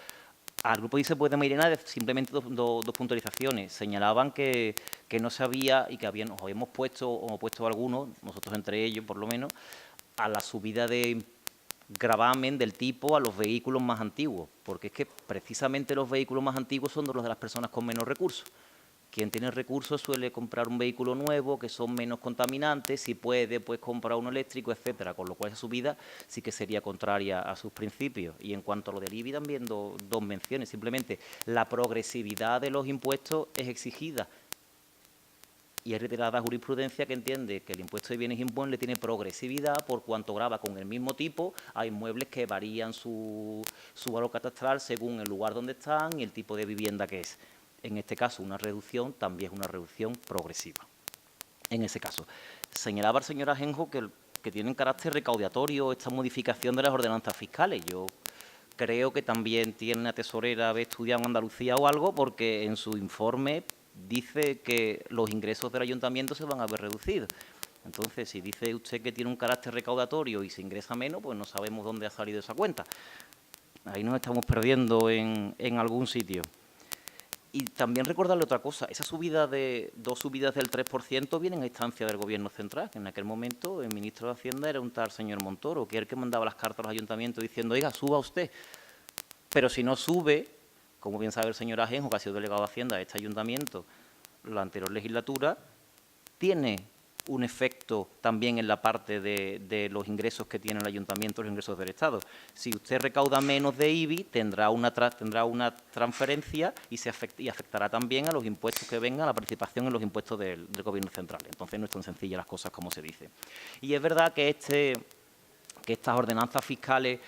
Al grupo de ISEPUE de Mairena, simplemente dos puntualizaciones. Señalaban que no sabía y que nos habíamos puesto algunos, nosotros entre ellos por lo menos, a la subida de gravamen del tipo a los vehículos más antiguos, porque es que precisamente los vehículos más antiguos son los de las personas con menos recursos. Quien tiene recursos suele comprar un vehículo nuevo, que son menos contaminantes, si puede, pues comprar uno eléctrico, etcétera, con lo cual esa subida sí que sería contraria a sus principios. Y en cuanto a lo del IBI, también dos menciones. Simplemente la progresividad de los impuestos es exigida Y hay reiterada jurisprudencia que entiende que el impuesto de bienes inmuebles tiene progresividad por cuanto grava con el mismo tipo a inmuebles que varían su valor catastral según el lugar donde están y el tipo de vivienda que es. En este caso, una reducción también es una reducción progresiva. En ese caso, señalaba el señor Ajenjo que tienen carácter recaudatorio esta modificación de las ordenanzas fiscales. Yo creo que también tiene una tesorera haber estudiado en Andalucía o algo, porque en su informe dice que los ingresos del ayuntamiento se van a ver reducidos. Entonces, si dice usted que tiene un carácter recaudatorio y se ingresa menos, pues no sabemos dónde ha salido esa cuenta. Ahí nos estamos perdiendo en algún sitio. Y también recordarle otra cosa, esa subida de 2 subidas del 3% vienen a instancia del Gobierno central, que en aquel momento el ministro de Hacienda era un tal señor Montoro, que era el que mandaba las cartas a los ayuntamientos diciendo, oiga, suba usted. Pero si no sube, como bien sabe el señor Ajenjo, que ha sido delegado de Hacienda de este ayuntamiento la anterior legislatura, tiene un efecto también en la parte de los ingresos que tiene el ayuntamiento, los ingresos del Estado. Si usted recauda menos de IBI, tendrá una transferencia y afectará también a los impuestos que vengan, a la participación en los impuestos del Gobierno central. Entonces, no es tan sencilla las cosas como se dice. Y es verdad que estas ordenanzas fiscales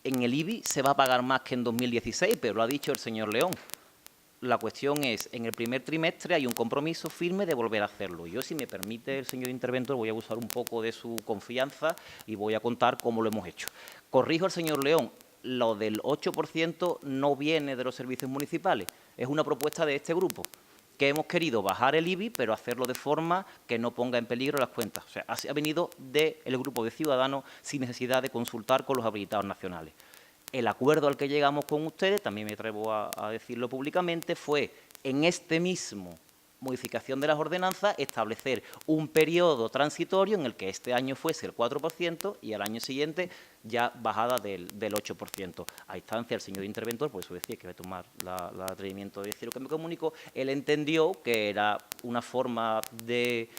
en el IBI se va a pagar más que en 2016, pero lo ha dicho el señor León. La cuestión es, en el primer trimestre hay un compromiso firme de volver a hacerlo. Yo, si me permite el señor interventor, voy a usar un poco de su confianza y voy a contar cómo lo hemos hecho. Corrijo al señor León, lo del 8% no viene de los servicios municipales, es una propuesta de este grupo, que hemos querido bajar el IBI, pero hacerlo de forma que no ponga en peligro las cuentas. O sea, ha venido del grupo de Ciudadanos sin necesidad de consultar con los habilitados nacionales. El acuerdo al que llegamos con ustedes, también me atrevo a decirlo públicamente, fue en este mismo modificación de las ordenanzas establecer un periodo transitorio en el que este año fuese el 4% y al año siguiente ya bajada del 8%. A instancia del señor interventor, por eso decía que voy a tomar el atrevimiento de decir lo que me comunicó, él entendió que era una forma de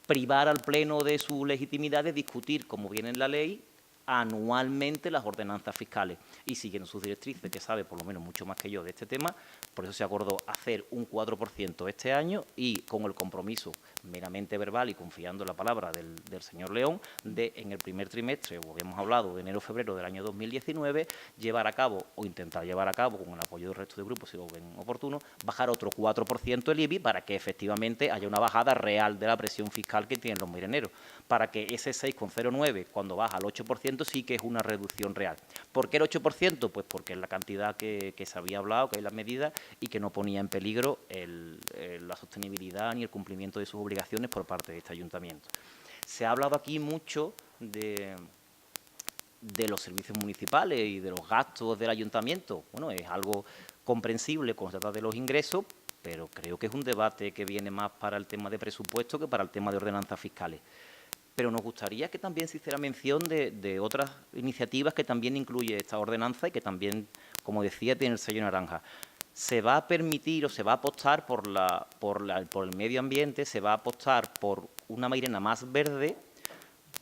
privar al Pleno de su legitimidad de discutir, como viene en la ley, anualmente las ordenanzas fiscales y siguiendo sus directrices, que sabe por lo menos mucho más que yo de este tema, por eso se acordó hacer un 4% este año y con el compromiso meramente verbal y confiando en la palabra del señor León, de en el primer trimestre, o habíamos hablado de enero-febrero del año 2019, llevar a cabo o intentar llevar a cabo, con el apoyo del resto de grupos, si lo ven oportuno, bajar otro 4% el IBI para que efectivamente haya una bajada real de la presión fiscal que tienen los marineros, para que ese 6,09 cuando baja al 8% sí que es una reducción real. ¿Por qué el 8%? Pues porque es la cantidad que se había hablado, que es la medida, y que no ponía en peligro la sostenibilidad ni el cumplimiento de sus obligaciones por parte de este ayuntamiento. Se ha hablado aquí mucho de los servicios municipales y de los gastos del ayuntamiento. Bueno, es algo comprensible cuando se trata de los ingresos, pero creo que es un debate que viene más para el tema de presupuesto que para el tema de ordenanzas fiscales. Pero nos gustaría que también se hiciera mención de otras iniciativas que también incluye esta ordenanza y que también, como decía, tiene el sello naranja. Se va a permitir o se va a apostar por el medio ambiente, se va a apostar por una Mairena más verde,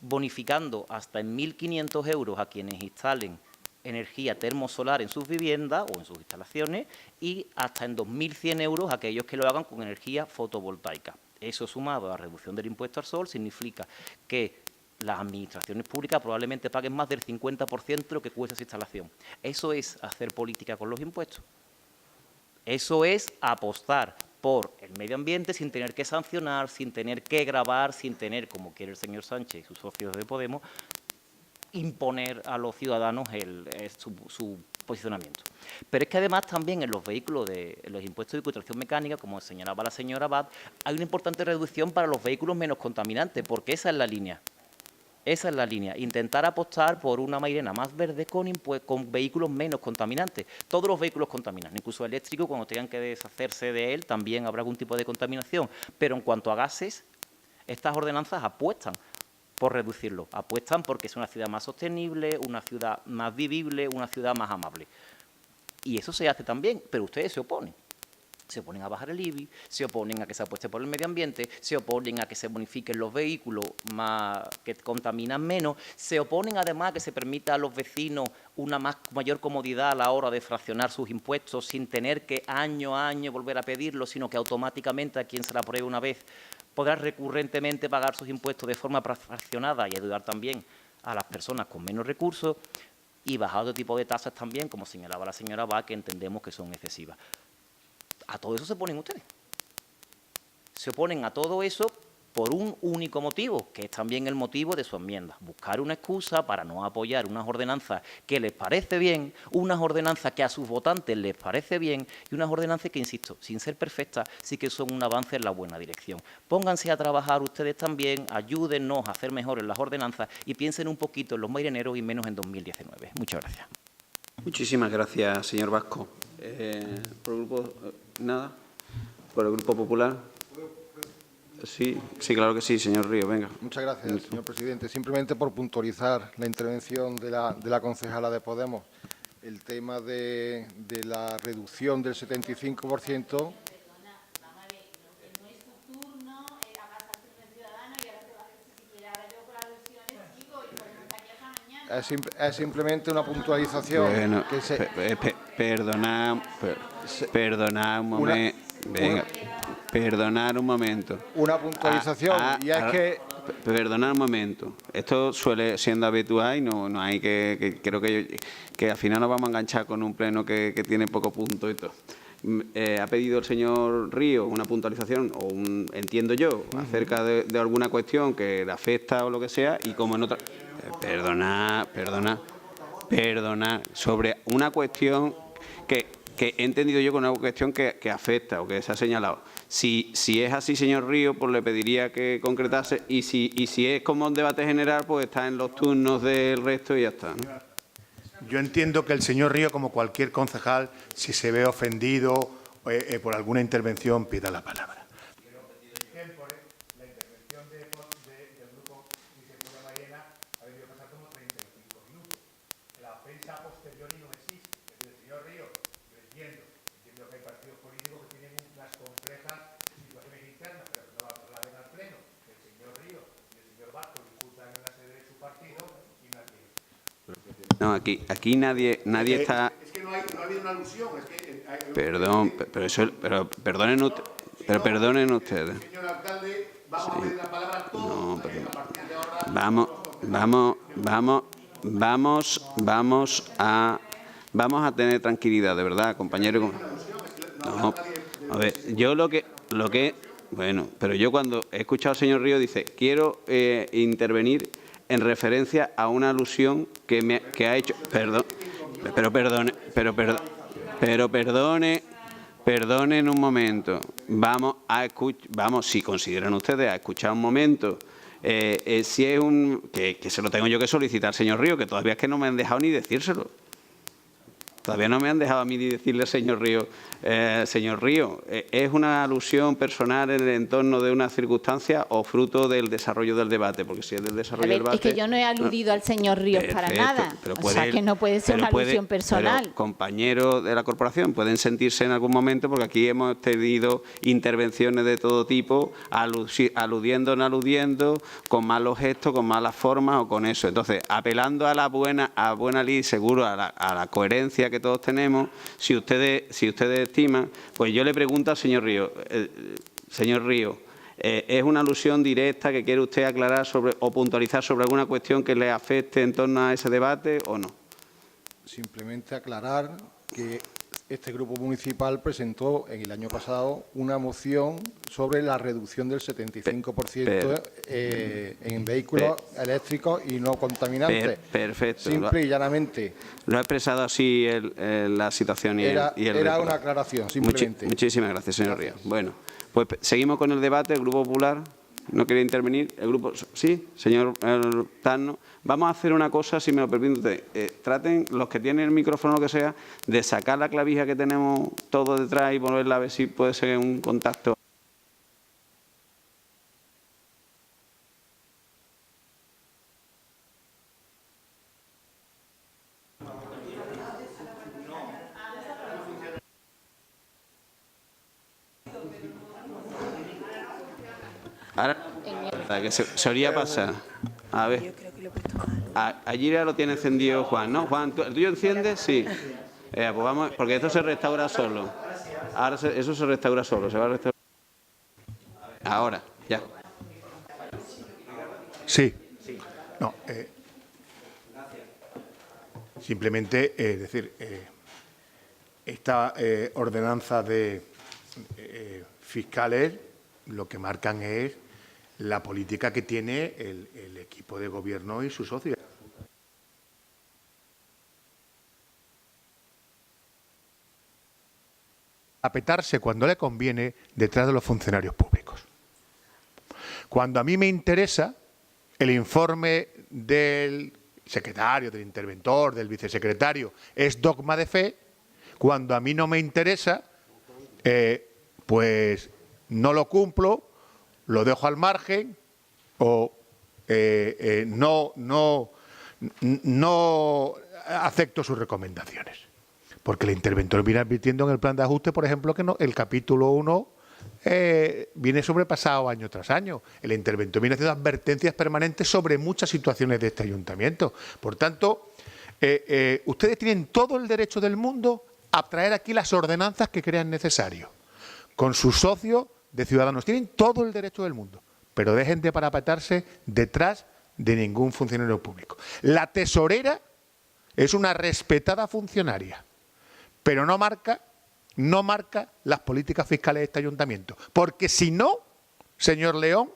bonificando hasta en 1.500 euros a quienes instalen energía termosolar en sus viviendas o en sus instalaciones y hasta en 2.100 euros a aquellos que lo hagan con energía fotovoltaica. Eso, sumado a la reducción del impuesto al sol, significa que las administraciones públicas probablemente paguen más del 50% de lo que cuesta esa instalación. Eso es hacer política con los impuestos. Eso es apostar por el medio ambiente sin tener que sancionar, sin tener que gravar, sin tener, como quiere el señor Sánchez y sus socios de Podemos, imponer a los ciudadanos su posicionamiento. Pero es que además también en los vehículos, en los impuestos de circulación mecánica, como señalaba la señora Abad, hay una importante reducción para los vehículos menos contaminantes, porque esa es la línea. Esa es la línea, intentar apostar por una Mairena más verde con vehículos menos contaminantes. Todos los vehículos contaminan, incluso el eléctrico, cuando tengan que deshacerse de él, también habrá algún tipo de contaminación. Pero en cuanto a gases, estas ordenanzas apuestan por reducirlo, apuestan porque es una ciudad más sostenible, una ciudad más vivible, una ciudad más amable. Y eso se hace también, pero ustedes se oponen. Se oponen a bajar el IBI, se oponen a que se apueste por el medio ambiente, se oponen a que se bonifiquen los vehículos que contaminan menos, se oponen además a que se permita a los vecinos una mayor comodidad a la hora de fraccionar sus impuestos sin tener que año a año volver a pedirlo, sino que automáticamente a quien se la apruebe una vez podrá recurrentemente pagar sus impuestos de forma fraccionada y ayudar también a las personas con menos recursos, y bajar otro tipo de tasas también, como señalaba la señora Abad, que entendemos que son excesivas. A todo eso se oponen ustedes. Se oponen a todo eso por un único motivo, que es también el motivo de su enmienda. Buscar una excusa para no apoyar unas ordenanzas que les parece bien, unas ordenanzas que a sus votantes les parece bien y unas ordenanzas que, insisto, sin ser perfectas, sí que son un avance en la buena dirección. Pónganse a trabajar ustedes también, ayúdennos a hacer mejores las ordenanzas y piensen un poquito en los marineros y menos en 2019. Muchas gracias. Muchísimas gracias, señor Vasco. ¿Por el grupo nada? ¿Por el Grupo Popular? Sí, claro que sí, señor Río, venga. Muchas gracias, señor presidente. Simplemente por puntualizar la intervención de la concejala de Podemos, el tema de la reducción del 75%. Es simplemente una puntualización. Bueno, perdonad un momento. Venga, perdonad un momento. Una puntualización, y es que... Perdonad un momento. Esto suele siendo habitual y no hay creo que al final nos vamos a enganchar con un pleno que tiene poco punto y todo. Ha pedido el señor Río una puntualización, entiendo yo, acerca de alguna cuestión que le afecta o lo que sea, y como en otra... Perdonad, sobre una cuestión que he entendido yo con una cuestión que afecta o que se ha señalado. Si es así, señor Río, pues le pediría que concretase, y si es como un debate general, pues está en los turnos del resto y ya está, ¿no? Yo entiendo que el señor Río, como cualquier concejal, si se ve ofendido por alguna intervención, pida la palabra. La intervención del grupo Vicente Mairena ha debido pasar como 35 minutos. La ofensa posterior no existe. El señor Río, yo entiendo que hay partidos políticos que tienen unas complejas situaciones internas, pero que no la trasladen al pleno. El señor Río y el señor Vasco discutan en la sede de su partido y no aquí. No, aquí nadie está... Es que no ha habido una alusión. Es que Perdón, pero perdonen ustedes. Señor alcalde, vamos a pedir la palabra a todos. No, A partir de ahora... Vamos a tener tranquilidad, de verdad, compañero. No, a ver, yo bueno, pero yo cuando he escuchado al señor Río dice, quiero intervenir en referencia a una alusión que ha hecho... Perdonen un momento. Vamos, si consideran ustedes, a escuchar un momento. Si es que se lo tengo yo que solicitar, señor Río, que todavía es que no me han dejado ni decírselo. Todavía no me han dejado a mí ni decirle, señor Río, ¿es una alusión personal en el entorno de una circunstancia o fruto del desarrollo del debate? Porque si es del desarrollo del debate... Es que yo no he aludido al señor Ríos para nada. O sea, que no puede ser una alusión personal. Pero, compañeros de la corporación, pueden sentirse en algún momento, porque aquí hemos tenido intervenciones de todo tipo, aludiendo, no aludiendo, con malos gestos, con malas formas o con eso. Entonces, apelando a buena ley, seguro a la coherencia que todos tenemos, si ustedes estiman, pues yo le pregunto al señor Río, ¿es una alusión directa que quiere usted aclarar o puntualizar sobre alguna cuestión que le afecte en torno a ese debate o no? Simplemente aclarar que este grupo municipal presentó en el año pasado una moción sobre la reducción del 75% en vehículos eléctricos y no contaminantes. Perfecto. Simple y llanamente. Lo ha expresado así la situación Era una aclaración, simplemente. Muchísimas gracias, señor Ríos. Bueno, pues seguimos con el debate. El Grupo Popular no quiere intervenir. El grupo... Sí, señor Tarno. Vamos a hacer una cosa, si me lo permite usted. Traten, los que tienen el micrófono o lo que sea, de sacar la clavija que tenemos todos detrás y volverla a ver si puede ser un contacto. Ahora, que se solía pasar. A ver. Allí ya lo tiene encendido Juan, ¿no? Juan, ¿el tuyo enciende? Sí. Pues vamos, porque esto se restaura solo. Ahora eso se restaura solo, se va a restaurar. Ahora, ya. Sí. No, simplemente, es decir, esta ordenanza de fiscales lo que marcan es la política que tiene el equipo de gobierno y sus socios. Apetarse cuando le conviene detrás de los funcionarios públicos. Cuando a mí me interesa el informe del secretario, del interventor, del vicesecretario, es dogma de fe. Cuando a mí no me interesa, pues no lo cumplo, lo dejo al margen o no acepto sus recomendaciones. Porque el interventor viene advirtiendo en el plan de ajuste, por ejemplo, que no, el capítulo 1 viene sobrepasado año tras año. El interventor viene haciendo advertencias permanentes sobre muchas situaciones de este ayuntamiento. Por tanto, ustedes tienen todo el derecho del mundo a traer aquí las ordenanzas que crean necesario. Con sus socios de Ciudadanos. Tienen todo el derecho del mundo. Pero dejen de parapetarse detrás de ningún funcionario público. La tesorera es una respetada funcionaria, pero no marca las políticas fiscales de este ayuntamiento. Porque si no, señor León,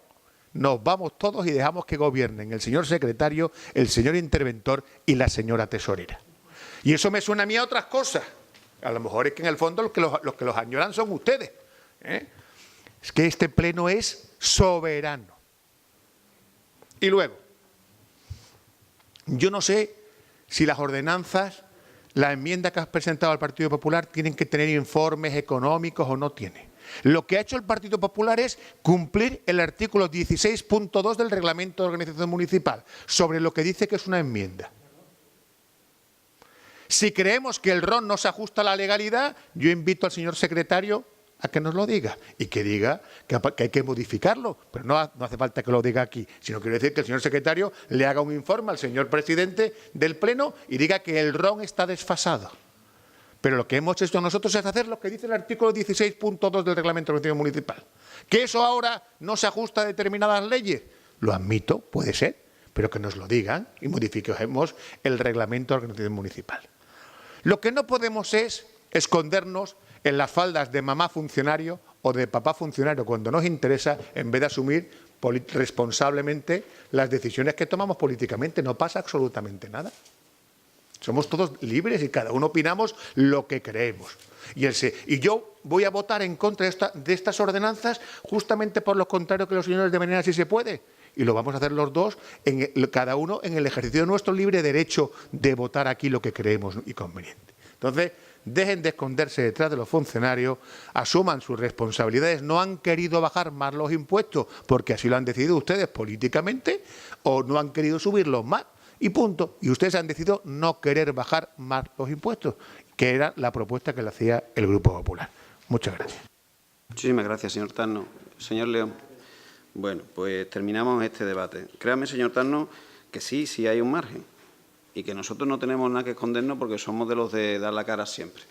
nos vamos todos y dejamos que gobiernen el señor secretario, el señor interventor y la señora tesorera. Y eso me suena a mí a otras cosas. A lo mejor es que en el fondo los que los añoran son ustedes. Es que este pleno es soberano. Y luego, yo no sé si las ordenanzas, la enmienda que has presentado al Partido Popular tienen que tener informes económicos o no tiene. Lo que ha hecho el Partido Popular es cumplir el artículo 16.2 del Reglamento de Organización Municipal, sobre lo que dice que es una enmienda. Si creemos que el RON no se ajusta a la legalidad, yo invito al señor secretario a que nos lo diga y que diga que hay que modificarlo. Pero no hace falta que lo diga aquí, sino quiero decir que el señor secretario le haga un informe al señor presidente del Pleno y diga que el RON está desfasado. Pero lo que hemos hecho nosotros es hacer lo que dice el artículo 16.2 del Reglamento de Organización Municipal. ¿Que eso ahora no se ajusta a determinadas leyes? Lo admito, puede ser, pero que nos lo digan y modifiquemos el Reglamento de Organización Municipal. Lo que no podemos es escondernos en las faldas de mamá funcionario o de papá funcionario cuando nos interesa, en vez de asumir responsablemente las decisiones que tomamos políticamente. No pasa absolutamente nada. Somos todos libres y cada uno opinamos lo que creemos. Y yo voy a votar en contra de estas ordenanzas justamente por lo contrario que los señores de Mañana sí se puede. Y lo vamos a hacer los dos, cada uno en el ejercicio de nuestro libre derecho de votar aquí lo que creemos y conveniente. Entonces, dejen de esconderse detrás de los funcionarios, asuman sus responsabilidades. No han querido bajar más los impuestos porque así lo han decidido ustedes políticamente o no han querido subirlos más y punto. Y ustedes han decidido no querer bajar más los impuestos, que era la propuesta que le hacía el Grupo Popular. Muchas gracias. Muchísimas gracias, señor Tarno. Señor León. Bueno, pues terminamos este debate. Créame, señor Tarno, que sí hay un margen y que nosotros no tenemos nada que escondernos porque somos de los de dar la cara siempre.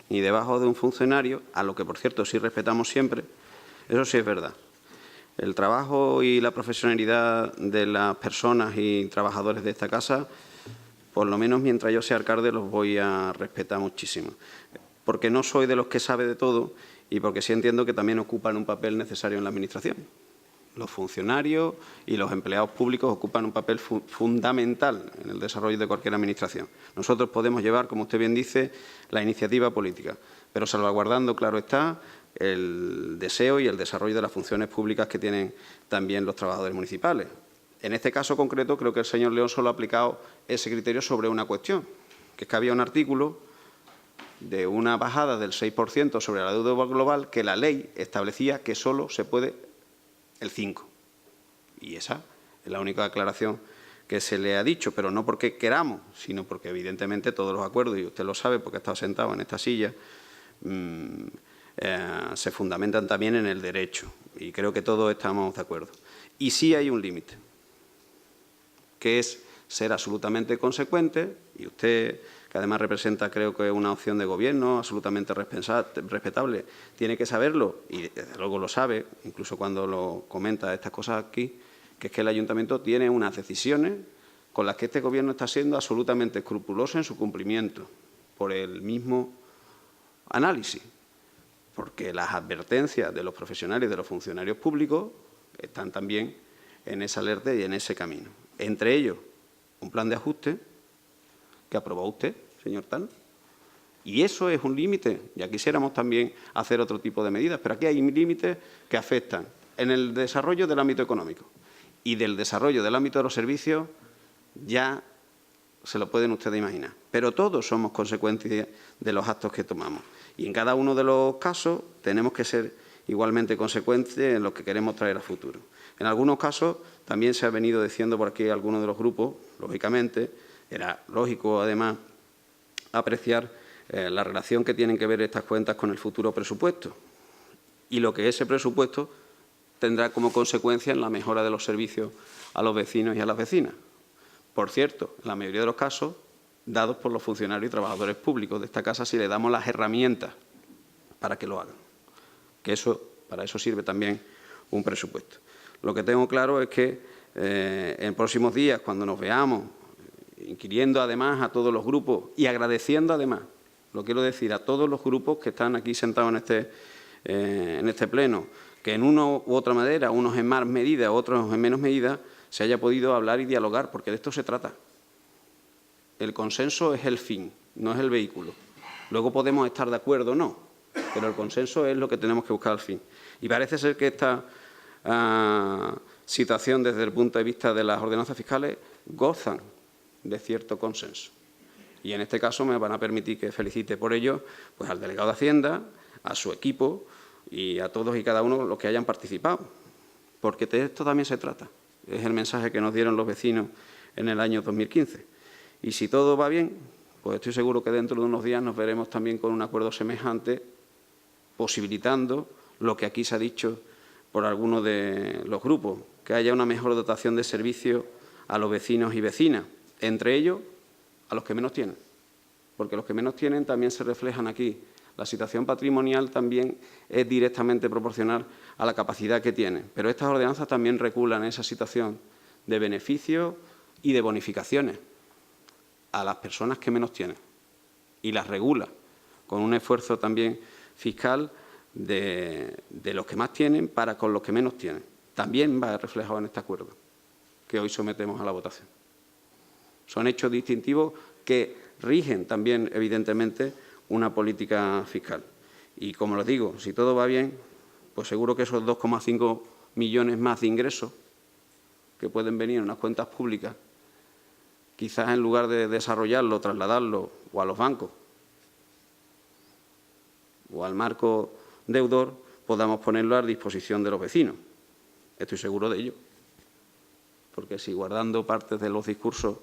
Ni debajo de un funcionario, a lo que, por cierto, sí respetamos siempre, eso sí es verdad. El trabajo y la profesionalidad de las personas y trabajadores de esta casa, por lo menos mientras yo sea alcalde, los voy a respetar muchísimo. Porque no soy de los que sabe de todo y porque sí entiendo que también ocupan un papel necesario en la Administración. Los funcionarios y los empleados públicos ocupan un papel fundamental en el desarrollo de cualquier administración. Nosotros podemos llevar, como usted bien dice, la iniciativa política, pero salvaguardando, claro está, el deseo y el desarrollo de las funciones públicas que tienen también los trabajadores municipales. En este caso concreto, creo que el señor León solo ha aplicado ese criterio sobre una cuestión, que es que había un artículo de una bajada del 6% sobre la deuda global que la ley establecía que solo se puede el 5%. Y esa es la única aclaración que se le ha dicho, pero no porque queramos, sino porque evidentemente todos los acuerdos, y usted lo sabe porque ha estado sentado en esta silla, se fundamentan también en el derecho, y creo que todos estamos de acuerdo. Y sí hay un límite, que es ser absolutamente consecuente, y usted, que además representa, creo que una opción de gobierno absolutamente respetable, tiene que saberlo, y desde luego lo sabe, incluso cuando lo comenta estas cosas aquí, que es que el Ayuntamiento tiene unas decisiones con las que este Gobierno está siendo absolutamente escrupuloso en su cumplimiento, por el mismo análisis, porque las advertencias de los profesionales y de los funcionarios públicos están también en esa alerta y en ese camino. Entre ellos, un plan de ajuste que aprobó usted, señor Tano, y eso es un límite. Ya quisiéramos también hacer otro tipo de medidas, pero aquí hay límites que afectan en el desarrollo del ámbito económico y del desarrollo del ámbito de los servicios, ya se lo pueden ustedes imaginar. Pero todos somos consecuencias de los actos que tomamos. Y en cada uno de los casos tenemos que ser igualmente consecuentes en lo que queremos traer a futuro. En algunos casos también se ha venido diciendo por aquí algunos de los grupos, lógicamente, era lógico además apreciar la relación que tienen que ver estas cuentas con el futuro presupuesto y lo que ese presupuesto tendrá como consecuencia en la mejora de los servicios a los vecinos y a las vecinas. Por cierto, en la mayoría de los casos, dados por los funcionarios y trabajadores públicos de esta casa, si le damos las herramientas para que lo hagan. Que eso, para eso sirve también un presupuesto. Lo que tengo claro es que en próximos días, cuando nos veamos, inquiriendo además a todos los grupos y agradeciendo además, lo quiero decir, a todos los grupos que están aquí sentados en este pleno, que en una u otra manera, unos en más medida, otros en menos medida, se haya podido hablar y dialogar, porque de esto se trata. El consenso es el fin, no es el vehículo. Luego podemos estar de acuerdo o no, pero el consenso es lo que tenemos que buscar al fin. Y parece ser que esta situación, desde el punto de vista de las ordenanzas fiscales, gozan de cierto consenso. Y en este caso me van a permitir que felicite por ello pues, al delegado de Hacienda, a su equipo y a todos y cada uno los que hayan participado, porque de esto también se trata. Es el mensaje que nos dieron los vecinos en el año 2015. Y si todo va bien, pues estoy seguro que dentro de unos días nos veremos también con un acuerdo semejante, posibilitando lo que aquí se ha dicho por algunos de los grupos, que haya una mejor dotación de servicios a los vecinos y vecinas, entre ellos a los que menos tienen, porque los que menos tienen también se reflejan aquí. La situación patrimonial también es directamente proporcional a la capacidad que tienen, pero estas ordenanzas también reculan esa situación de beneficios y de bonificaciones a las personas que menos tienen y las regula con un esfuerzo también fiscal de los que más tienen para con los que menos tienen. También va reflejado en este acuerdo que hoy sometemos a la votación. Son hechos distintivos que rigen también, evidentemente, una política fiscal. Y, como les digo, si todo va bien, pues seguro que esos 2,5 millones más de ingresos que pueden venir en unas cuentas públicas, quizás en lugar de desarrollarlo, trasladarlo o a los bancos o al marco deudor, podamos ponerlo a disposición de los vecinos. Estoy seguro de ello. Porque si guardando partes de los discursos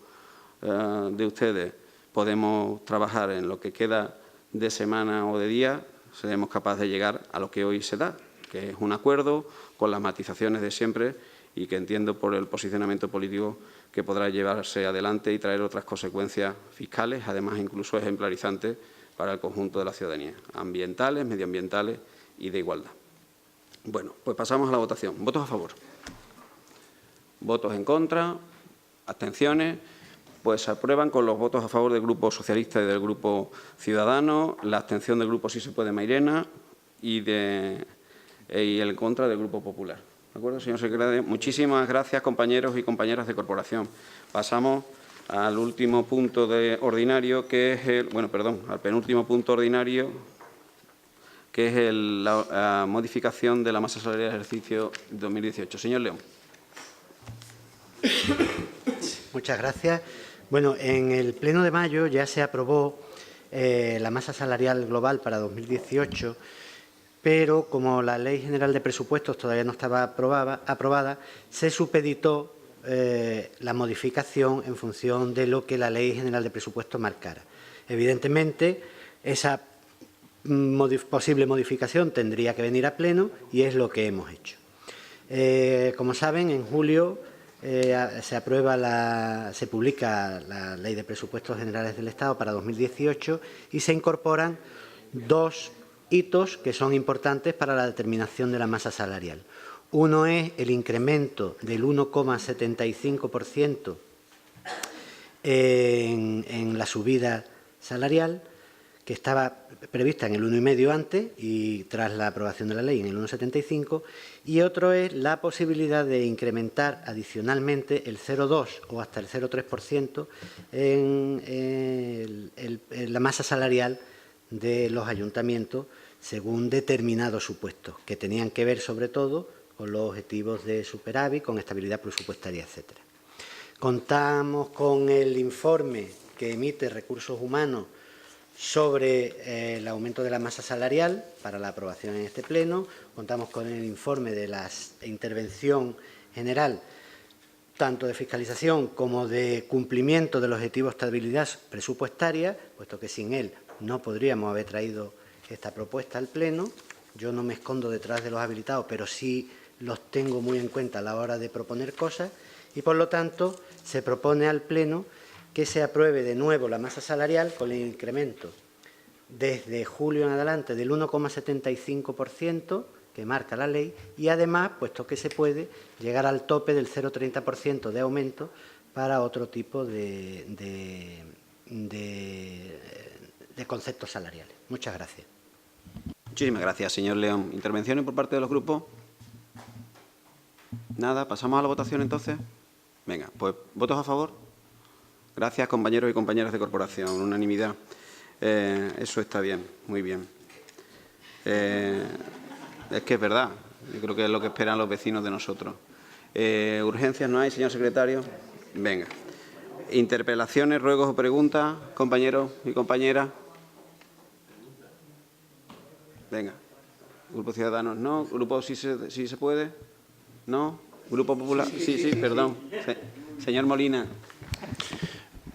de ustedes podemos trabajar en lo que queda de semana o de día, seremos capaces de llegar a lo que hoy se da, que es un acuerdo con las matizaciones de siempre y que entiendo por el posicionamiento político que podrá llevarse adelante y traer otras consecuencias fiscales, además incluso ejemplarizantes para el conjunto de la ciudadanía, ambientales, medioambientales y de igualdad. Bueno, pues pasamos a la votación. ¿Votos a favor? ¿Votos en contra? ¿Abstenciones? Pues se aprueban con los votos a favor del Grupo Socialista y del Grupo Ciudadanos, la abstención del Grupo Sí se puede Mairena y el en contra del Grupo Popular. ¿De acuerdo, señor secretario? Muchísimas gracias, compañeros y compañeras de corporación. Pasamos al último punto ordinario, que es al penúltimo punto ordinario, que es la modificación de la masa salarial del ejercicio 2018. Señor León. Muchas gracias. Bueno, en el Pleno de mayo ya se aprobó la masa salarial global para 2018, pero como la Ley General de Presupuestos todavía no estaba aprobada, se supeditó la modificación en función de lo que la Ley General de Presupuestos marcara. Evidentemente, esa posible modificación tendría que venir a pleno y es lo que hemos hecho. Como saben, en julio se publica la Ley de Presupuestos Generales del Estado para 2018 y se incorporan dos hitos que son importantes para la determinación de la masa salarial. Uno es el incremento del 1,75% en la subida salarial, que estaba prevista en el 1,5 antes y tras la aprobación de la ley en el 1,75, y otro es la posibilidad de incrementar adicionalmente el 0,2 o hasta el 0,3% en la masa salarial de los ayuntamientos según determinados supuestos, que tenían que ver sobre todo con los objetivos de superávit, con estabilidad presupuestaria, etcétera. Contamos con el informe que emite Recursos Humanos sobre el aumento de la masa salarial para la aprobación en este pleno. Contamos con el informe de la intervención general, tanto de fiscalización como de cumplimiento de los objetivos de estabilidad presupuestaria, puesto que sin él no podríamos haber traído esta propuesta al pleno. Yo no me escondo detrás de los habilitados, pero sí los tengo muy en cuenta a la hora de proponer cosas y, por lo tanto, se propone al pleno que se apruebe de nuevo la masa salarial con el incremento desde julio en adelante del 1,75% que marca la ley y, además, puesto que se puede, llegar al tope del 0,30% de aumento para otro tipo de conceptos salariales. Muchas gracias. Muchísimas gracias, señor León. ¿Intervenciones por parte de los grupos? Nada. ¿Pasamos a la votación entonces? Venga, pues ¿votos a favor? Gracias, compañeros y compañeras de corporación. Unanimidad. Eso está bien, muy bien. Es que es verdad. Yo creo que es lo que esperan los vecinos de nosotros. ¿Urgencias no hay, señor secretario? Venga. Interpelaciones, ruegos o preguntas, compañeros y compañeras. Venga. Grupo Ciudadanos no. Grupo sí se puede. No. Grupo Popular. Sí, perdón. Señor Molina.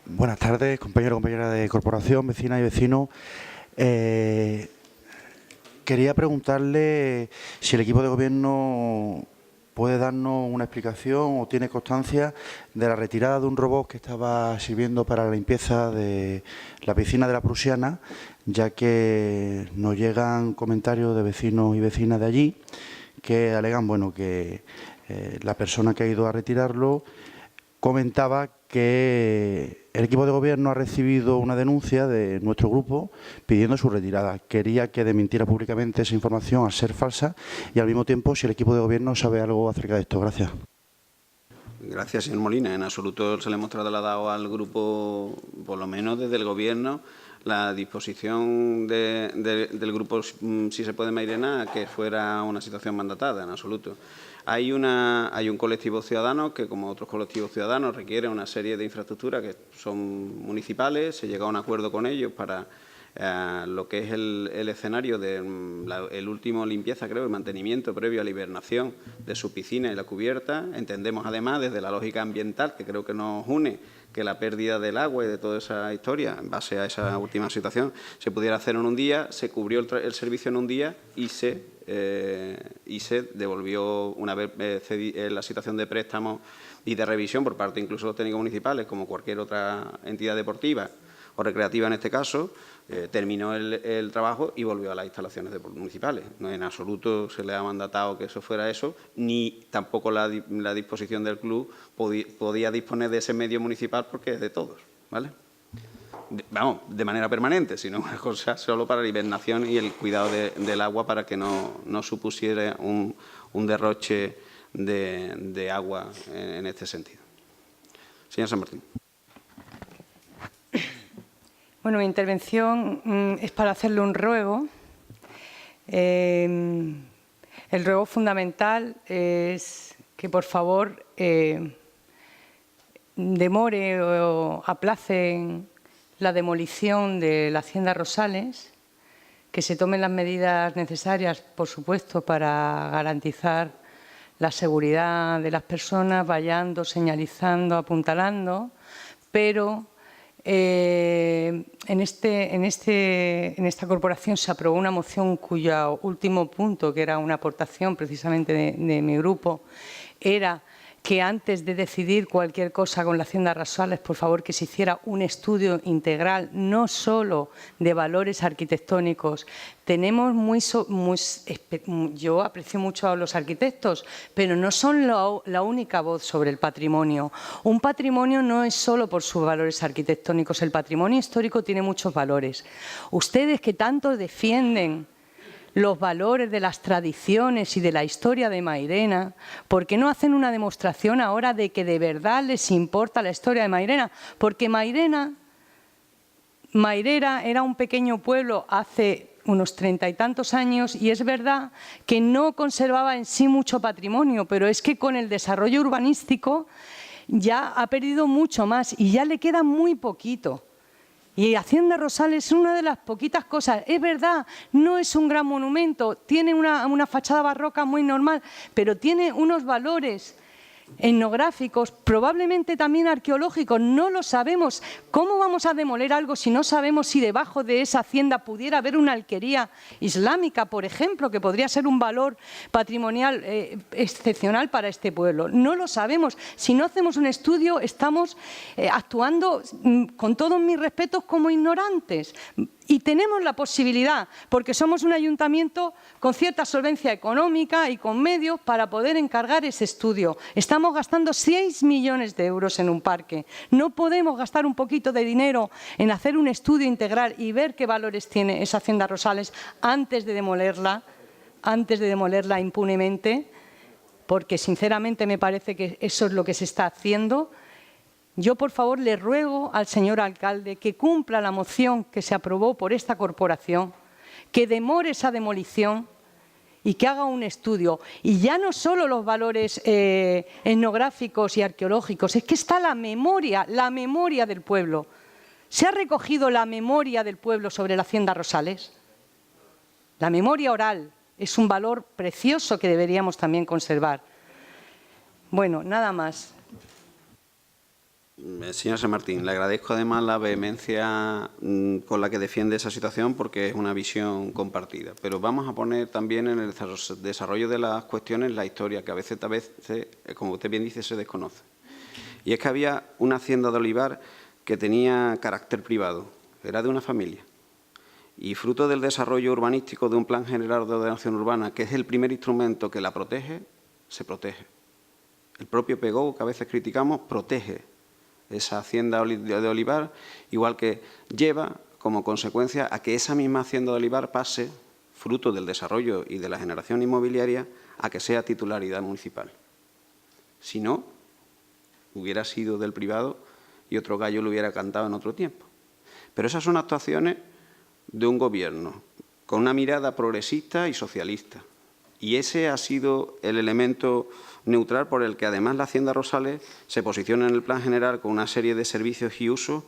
Buenas tardes, compañeros y compañeras de corporación, vecinas y vecinos. Quería preguntarle si el equipo de gobierno puede darnos una explicación o tiene constancia de la retirada de un robot que estaba sirviendo para la limpieza de la piscina de la Prusiana, ya que nos llegan comentarios de vecinos y vecinas de allí que alegan, bueno, que la persona que ha ido a retirarlo comentaba que el equipo de gobierno ha recibido una denuncia de nuestro grupo pidiendo su retirada. Quería que desmintiera públicamente esa información al ser falsa y, al mismo tiempo, si el equipo de gobierno sabe algo acerca de esto. Gracias. Gracias, señor Molina. En absoluto se le hemos trasladado al grupo, por lo menos desde el Gobierno, la disposición del grupo, si se puede, Mairena, a que fuera una situación mandatada, en absoluto. Hay un colectivo ciudadano que, como otros colectivos ciudadanos, requiere una serie de infraestructuras que son municipales. Se llega a un acuerdo con ellos para lo que es el escenario de el último limpieza, creo, y mantenimiento previo a la hibernación de su piscina y la cubierta. Entendemos, además, desde la lógica ambiental, que creo que nos une, que la pérdida del agua y de toda esa historia, en base a esa última situación, se pudiera hacer en un día. Se cubrió el servicio en un día y se devolvió, una vez la situación de préstamo y de revisión por parte incluso de los técnicos municipales, como cualquier otra entidad deportiva o recreativa en este caso, terminó el trabajo y volvió a las instalaciones municipales. No, en absoluto se le ha mandatado que eso fuera eso, ni tampoco la disposición del club podía disponer de ese medio municipal porque es de todos, ¿vale? De manera permanente, sino una cosa solo para la hibernación y el cuidado del agua para que no supusiera un derroche de agua en este sentido. Señor San Martín. Bueno, mi intervención es para hacerle un ruego. El ruego fundamental es que, por favor, demore o aplacen la demolición de la Hacienda Rosales, que se tomen las medidas necesarias, por supuesto, para garantizar la seguridad de las personas, vallando, señalizando, apuntalando, pero en esta corporación se aprobó una moción cuyo último punto, que era una aportación precisamente de mi grupo, era que antes de decidir cualquier cosa con la Hacienda Rosales, por favor, que se hiciera un estudio integral, no solo de valores arquitectónicos. Yo aprecio mucho a los arquitectos, pero no son la única voz sobre el patrimonio. Un patrimonio no es solo por sus valores arquitectónicos, el patrimonio histórico tiene muchos valores. Ustedes que tanto defienden los valores de las tradiciones y de la historia de Mairena, ¿por qué no hacen una demostración ahora de que de verdad les importa la historia de Mairena? Porque Mairena era un pequeño pueblo hace unos 30 y tantos años y es verdad que no conservaba en sí mucho patrimonio, pero es que con el desarrollo urbanístico ya ha perdido mucho más y ya le queda muy poquito. Y Hacienda Rosales es una de las poquitas cosas. Es verdad, no es un gran monumento, tiene una fachada barroca muy normal, pero tiene unos valores etnográficos, probablemente también arqueológicos, no lo sabemos. ¿Cómo vamos a demoler algo si no sabemos si debajo de esa hacienda pudiera haber una alquería islámica, por ejemplo, que podría ser un valor patrimonial excepcional para este pueblo? No lo sabemos. Si no hacemos un estudio, estamos actuando, con todos mis respetos, como ignorantes. Y tenemos la posibilidad, porque somos un ayuntamiento con cierta solvencia económica y con medios para poder encargar ese estudio. Estamos gastando 6 millones de euros en un parque. No podemos gastar un poquito de dinero en hacer un estudio integral y ver qué valores tiene esa Hacienda Rosales antes de demolerla impunemente, porque sinceramente me parece que eso es lo que se está haciendo. Yo, por favor, le ruego al señor alcalde que cumpla la moción que se aprobó por esta corporación, que demore esa demolición y que haga un estudio. Y ya no solo los valores etnográficos y arqueológicos, es que está la memoria del pueblo. ¿Se ha recogido la memoria del pueblo sobre la Hacienda Rosales? La memoria oral es un valor precioso que deberíamos también conservar. Bueno, nada más. Señor San Martín, le agradezco además la vehemencia con la que defiende esa situación porque es una visión compartida. Pero vamos a poner también en el desarrollo de las cuestiones la historia que a veces, como usted bien dice, se desconoce. Y es que había una hacienda de olivar que tenía carácter privado, era de una familia. Y fruto del desarrollo urbanístico de un plan general de ordenación urbana, que es el primer instrumento que la protege, se protege. El propio PEGO, que a veces criticamos, protege esa hacienda de olivar, igual que lleva como consecuencia a que esa misma hacienda de olivar pase, fruto del desarrollo y de la generación inmobiliaria, a que sea titularidad municipal. Si no, hubiera sido del privado y otro gallo lo hubiera cantado en otro tiempo. Pero esas son actuaciones de un gobierno con una mirada progresista y socialista. Y ese ha sido el elemento neutral por el que además la Hacienda Rosales se posiciona en el plan general con una serie de servicios y usos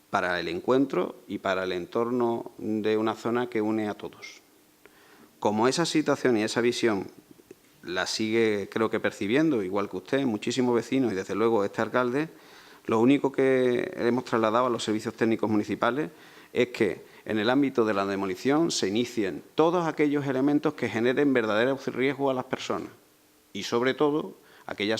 para el encuentro y para el entorno de una zona que une a todos. Como esa situación y esa visión la sigue, creo que percibiendo, igual que usted, muchísimos vecinos y desde luego este alcalde, lo único que hemos trasladado a los servicios técnicos municipales es que en el ámbito de la demolición se inicien todos aquellos elementos que generen verdadero riesgo a las personas y, sobre todo, aquella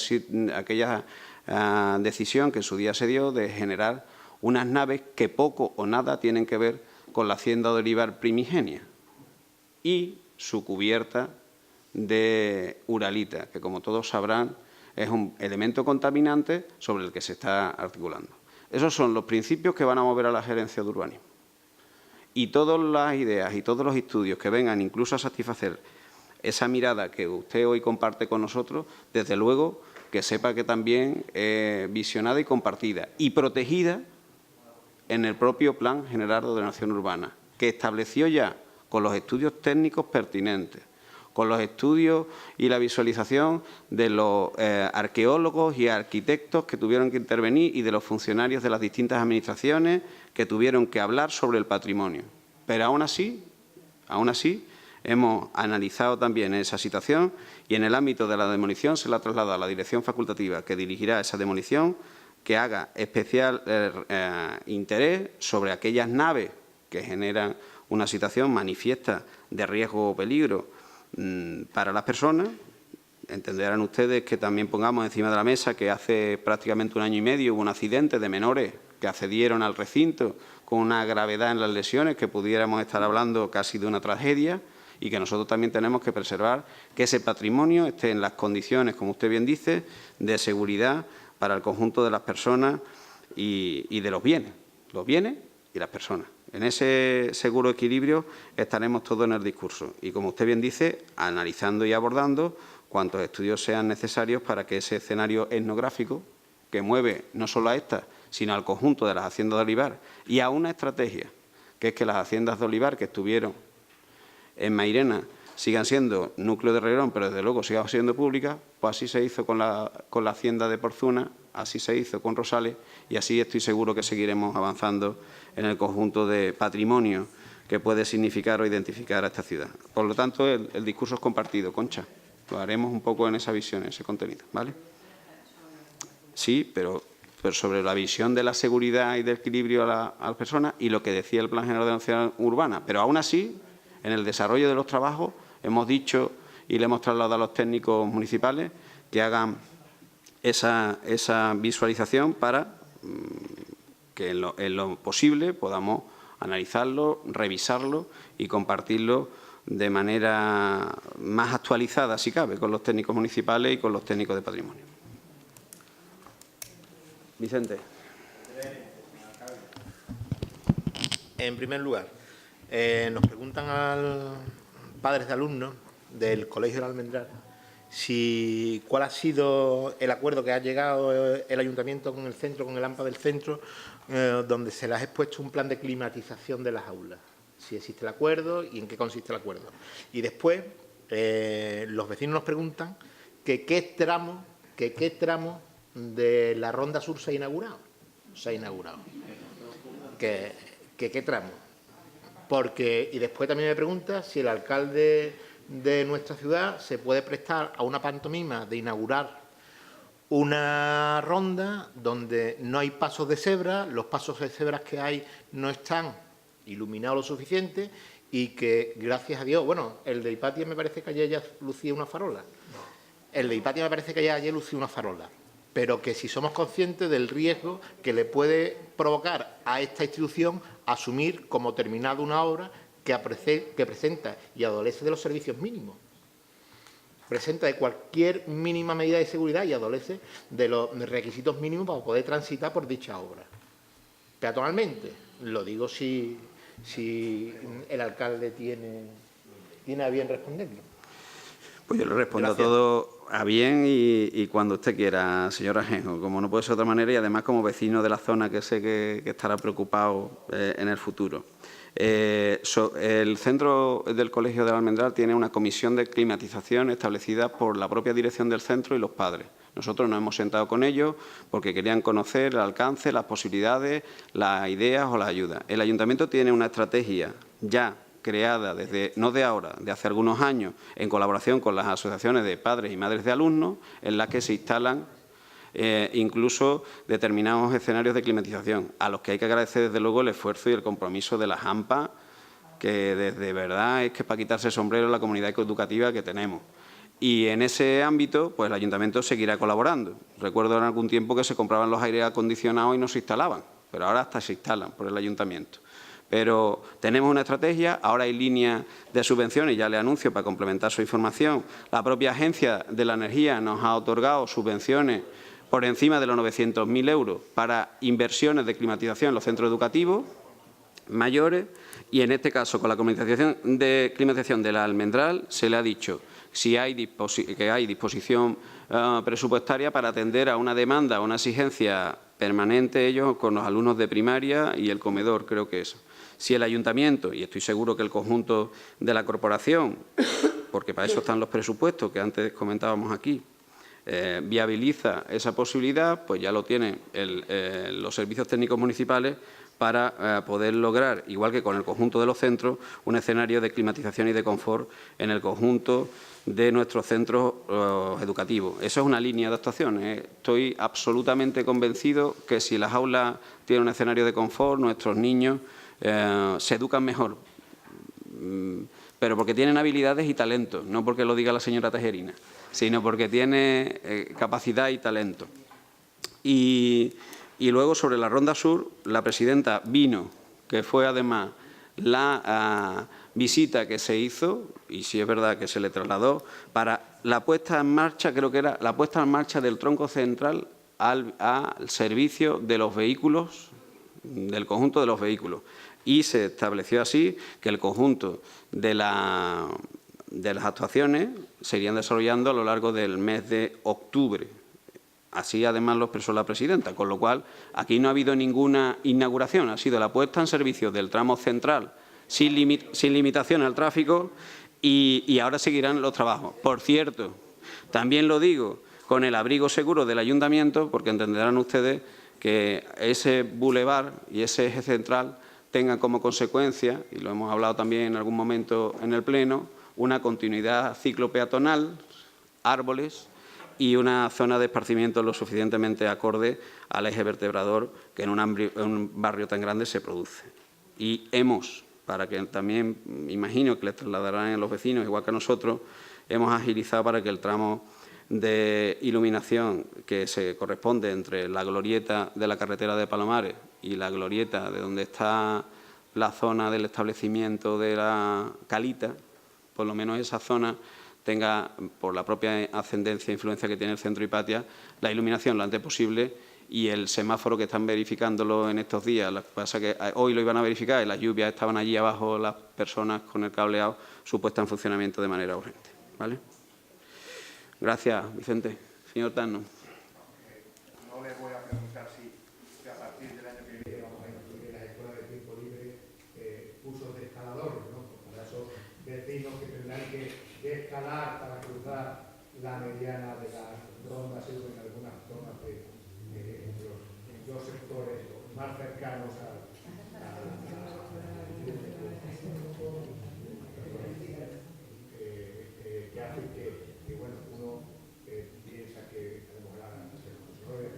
decisión que en su día se dio de generar unas naves que poco o nada tienen que ver con la hacienda de olivar primigenia y su cubierta de uralita, que como todos sabrán es un elemento contaminante sobre el que se está articulando. Esos son los principios que van a mover a la gerencia de urbanismo. Y todas las ideas y todos los estudios que vengan incluso a satisfacer esa mirada que usted hoy comparte con nosotros, desde luego que sepa que también es visionada y compartida y protegida en el propio Plan General de Ordenación Urbana, que estableció ya con los estudios técnicos pertinentes, con los estudios y la visualización de los arqueólogos y arquitectos que tuvieron que intervenir y de los funcionarios de las distintas administraciones que tuvieron que hablar sobre el patrimonio. Pero aún así, hemos analizado también esa situación y en el ámbito de la demolición se la ha trasladado a la dirección facultativa que dirigirá esa demolición que haga especial interés sobre aquellas naves que generan una situación manifiesta de riesgo o peligro para las personas. Entenderán ustedes que también pongamos encima de la mesa que hace prácticamente 1 año y medio hubo un accidente de menores que accedieron al recinto con una gravedad en las lesiones que pudiéramos estar hablando casi de una tragedia, y que nosotros también tenemos que preservar que ese patrimonio esté en las condiciones, como usted bien dice, de seguridad para el conjunto de las personas y de los bienes y las personas. En ese seguro equilibrio estaremos todos en el discurso y, como usted bien dice, analizando y abordando cuantos estudios sean necesarios para que ese escenario etnográfico, que mueve no solo a esta, sino al conjunto de las haciendas de olivar y a una estrategia, que es que las haciendas de olivar que estuvieron en Mairena sigan siendo núcleo de Reguerón, pero desde luego sigan siendo públicas, pues así se hizo con la hacienda de Porzuna, así se hizo con Rosales y así estoy seguro que seguiremos avanzando en el conjunto de patrimonio que puede significar o identificar a esta ciudad. Por lo tanto, el discurso es compartido, Concha. Lo haremos un poco en esa visión, en ese contenido, ¿vale? Sí, pero sobre la visión de la seguridad y del equilibrio a las personas y lo que decía el Plan General de Ordenación Urbana. Pero aún así, en el desarrollo de los trabajos, hemos dicho y le hemos trasladado a los técnicos municipales que hagan esa visualización para que en lo posible podamos analizarlo, revisarlo y compartirlo de manera más actualizada, si cabe, con los técnicos municipales y con los técnicos de patrimonio. Vicente. En primer lugar, nos preguntan a padres de alumnos del Colegio del Almendral cuál ha sido el acuerdo que ha llegado el Ayuntamiento con el centro, con el AMPA del centro, donde se les ha expuesto un plan de climatización de las aulas. Si existe el acuerdo y en qué consiste el acuerdo. Y después, los vecinos nos preguntan que qué tramo de la Ronda Sur se ha inaugurado. ¿Qué tramo? Y después también me pregunta si el alcalde de nuestra ciudad se puede prestar a una pantomima de inaugurar una ronda donde no hay pasos de cebra, los pasos de cebras que hay no están iluminados lo suficiente y que, gracias a Dios, bueno, el de Hipatia me parece que ayer ya lucía una farola. Pero que si somos conscientes del riesgo que le puede provocar a esta institución asumir como terminada una obra que presenta y adolece de los servicios mínimos. Presenta de cualquier mínima medida de seguridad y adolece de los requisitos mínimos para poder transitar por dicha obra. Peatonalmente, lo digo si el alcalde tiene a bien responderlo. Pues yo le respondo todo a bien y cuando usted quiera, señor Ajenjo, como no puede ser de otra manera y además como vecino de la zona que sé que estará preocupado en el futuro. El centro del Colegio del Almendral tiene una comisión de climatización establecida por la propia dirección del centro y los padres. Nosotros nos hemos sentado con ellos porque querían conocer el alcance, las posibilidades, las ideas o las ayudas. El Ayuntamiento tiene una estrategia ya creada no de ahora, de hace algunos años, en colaboración con las asociaciones de padres y madres de alumnos, en la que se instalan incluso determinados escenarios de climatización, a los que hay que agradecer desde luego el esfuerzo y el compromiso de las AMPA, que desde verdad es que es para quitarse el sombrero la comunidad educativa que tenemos. Y en ese ámbito, pues el Ayuntamiento seguirá colaborando. Recuerdo en algún tiempo que se compraban los aires acondicionados y no se instalaban, pero ahora hasta se instalan por el Ayuntamiento. Pero tenemos una estrategia, ahora hay líneas de subvenciones, ya le anuncio para complementar su información. La propia Agencia de la Energía nos ha otorgado subvenciones por encima de los 900.000 euros para inversiones de climatización en los centros educativos mayores y, en este caso, con la climatización de la Almendral, se le ha dicho que hay disposición presupuestaria para atender a una demanda, a una exigencia permanente ellos con los alumnos de primaria y el comedor, creo que es. Si el Ayuntamiento, y estoy seguro que el conjunto de la corporación, porque para eso están los presupuestos que antes comentábamos aquí, viabiliza esa posibilidad, pues ya lo tienen los servicios técnicos municipales para poder lograr, igual que con el conjunto de los centros, un escenario de climatización y de confort en el conjunto de nuestros centros educativos. Eso es una línea de actuación. Estoy absolutamente convencido que si las aulas tienen un escenario de confort, nuestros niños se educan mejor, pero porque tienen habilidades y talentos, no porque lo diga la señora Tejerina, sino porque tiene capacidad y talento. Y luego, sobre la Ronda Sur, la presidenta vino, que fue además la visita que se hizo, y sí es verdad que se le trasladó, para la puesta en marcha, creo que era la puesta en marcha del tronco central al servicio de los vehículos, del conjunto de los vehículos. Y se estableció así que el conjunto de las actuaciones se irían desarrollando a lo largo del mes de octubre. Así, además, lo expresó la presidenta, con lo cual aquí no ha habido ninguna inauguración, ha sido la puesta en servicio del tramo central sin limitación al tráfico y ahora seguirán los trabajos. Por cierto, también lo digo con el abrigo seguro del ayuntamiento, porque entenderán ustedes que ese bulevar y ese eje central tengan como consecuencia, y lo hemos hablado también en algún momento en el Pleno, una continuidad ciclopeatonal, árboles y una zona de esparcimiento lo suficientemente acorde al eje vertebrador que en un barrio tan grande se produce. Y hemos, para que también imagino que les trasladarán a los vecinos, igual que a nosotros, hemos agilizado para que el tramo de iluminación que se corresponde entre la glorieta de la carretera de Palomares y la glorieta de donde está la zona del establecimiento de la Calita, por lo menos esa zona tenga, por la propia ascendencia e influencia que tiene el centro Hipatia, la iluminación lo antes posible, y el semáforo que están verificándolo en estos días, lo que pasa es que hoy lo iban a verificar y las lluvias estaban allí abajo las personas con el cableado, su puesta en funcionamiento de manera urgente. ¿Vale? Gracias, Vicente. Señor Tano. No les voy a preguntar si a partir del año que viene vamos a incluir en las escuelas de tiempo libre usos de escaladores, ¿no? Para esos vecinos que tendrán que escalar para cruzar la mediana de las rondas en algunas zonas de los sectores más cercanos que hacen que bueno, uno piensa que a lo mejor van a ser profesores,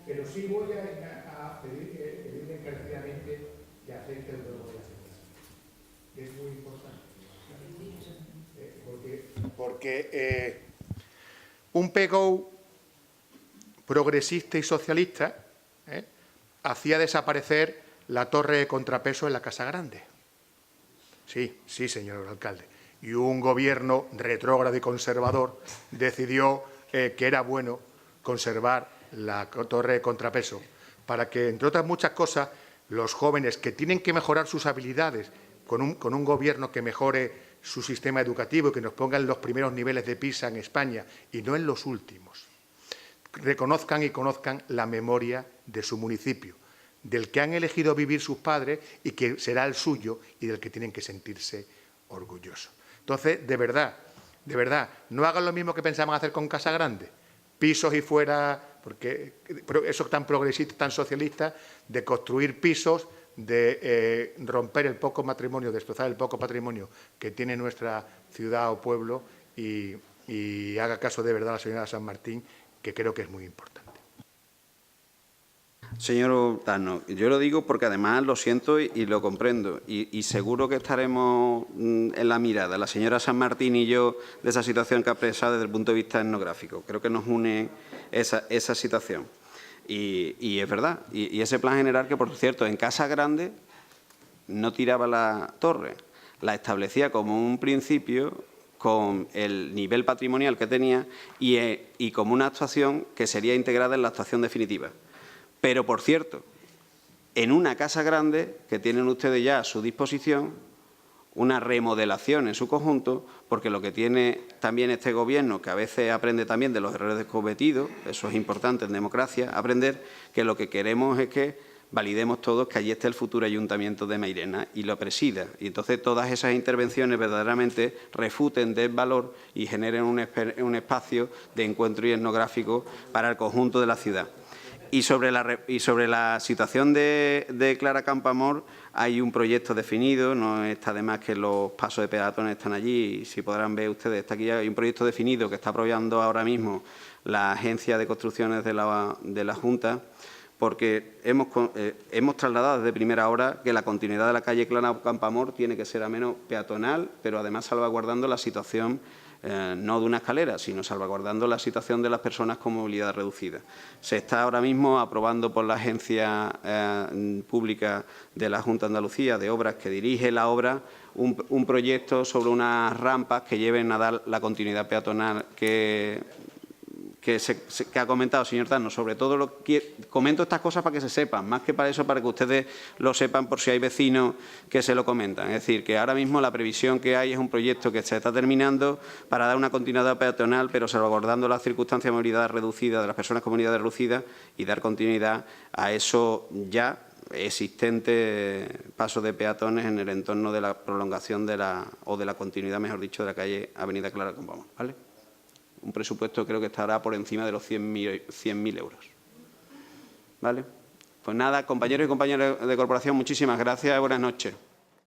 pero sí voy a pedirle encarecidamente que acepte el juego de la semana. Es muy importante. Porque un PGO progresista y socialista hacía desaparecer la torre de contrapeso en la Casa Grande. Sí, señor alcalde. Y un gobierno retrógrado y conservador decidió que era bueno conservar la torre de contrapeso para que, entre otras muchas cosas, los jóvenes que tienen que mejorar sus habilidades con un gobierno que mejore su sistema educativo y que nos ponga en los primeros niveles de PISA en España y no en los últimos, reconozcan y conozcan la memoria de su municipio, del que han elegido vivir sus padres y que será el suyo y del que tienen que sentirse orgullosos. Entonces, de verdad, no hagan lo mismo que pensaban hacer con Casa Grande, pisos y fuera, porque eso es tan progresista, tan socialista, de construir pisos, de romper el poco matrimonio, destrozar el poco patrimonio que tiene nuestra ciudad o pueblo y haga caso de verdad a la señora San Martín, que creo que es muy importante. Señor Tano, yo lo digo porque además lo siento y lo comprendo y seguro que estaremos en la mirada, la señora San Martín y yo, de esa situación que ha expresado desde el punto de vista etnográfico. Creo que nos une esa situación. Y es verdad, y ese plan general que, por cierto, en Casa Grande no tiraba la torre, la establecía como un principio con el nivel patrimonial que tenía y como una actuación que sería integrada en la actuación definitiva. Pero, por cierto, en una Casa Grande que tienen ustedes ya a su disposición, una remodelación en su conjunto, porque lo que tiene también este Gobierno, que a veces aprende también de los errores cometidos, eso es importante en democracia, aprender que lo que queremos es que validemos todos que allí esté el futuro Ayuntamiento de Mairena y lo presida. Y entonces todas esas intervenciones verdaderamente refuten, den valor y generen un espacio de encuentro y etnográfico para el conjunto de la ciudad. Y sobre la situación de Clara Campoamor, hay un proyecto definido, no está de más que los pasos de peatones están allí, y si podrán ver ustedes, está aquí, hay un proyecto definido que está apoyando ahora mismo la Agencia de Construcciones de la Junta, porque hemos trasladado desde primera hora que la continuidad de la calle Clara Campoamor tiene que ser al menos peatonal, pero además salvaguardando la situación no de una escalera, sino salvaguardando la situación de las personas con movilidad reducida. Se está ahora mismo aprobando por la Agencia Pública de la Junta de Andalucía de Obras, que dirige la obra, un proyecto sobre unas rampas que lleven a dar la continuidad peatonal que ha comentado el señor Tano. Sobre todo comento estas cosas para que se sepan, más que para eso, para que ustedes lo sepan por si hay vecinos que se lo comentan. Es decir, que ahora mismo la previsión que hay es un proyecto que se está terminando para dar una continuidad peatonal, pero salvaguardando las circunstancias de movilidad reducida de las personas con movilidad reducida y dar continuidad a eso ya existente paso de peatones en el entorno de la prolongación de la continuidad, mejor dicho, de la calle Avenida Clara Campoamor, ¿vale? Un presupuesto creo que estará por encima de los 100.000 euros. ¿Vale? Pues nada, compañeros y compañeras de corporación, muchísimas gracias y buenas noches.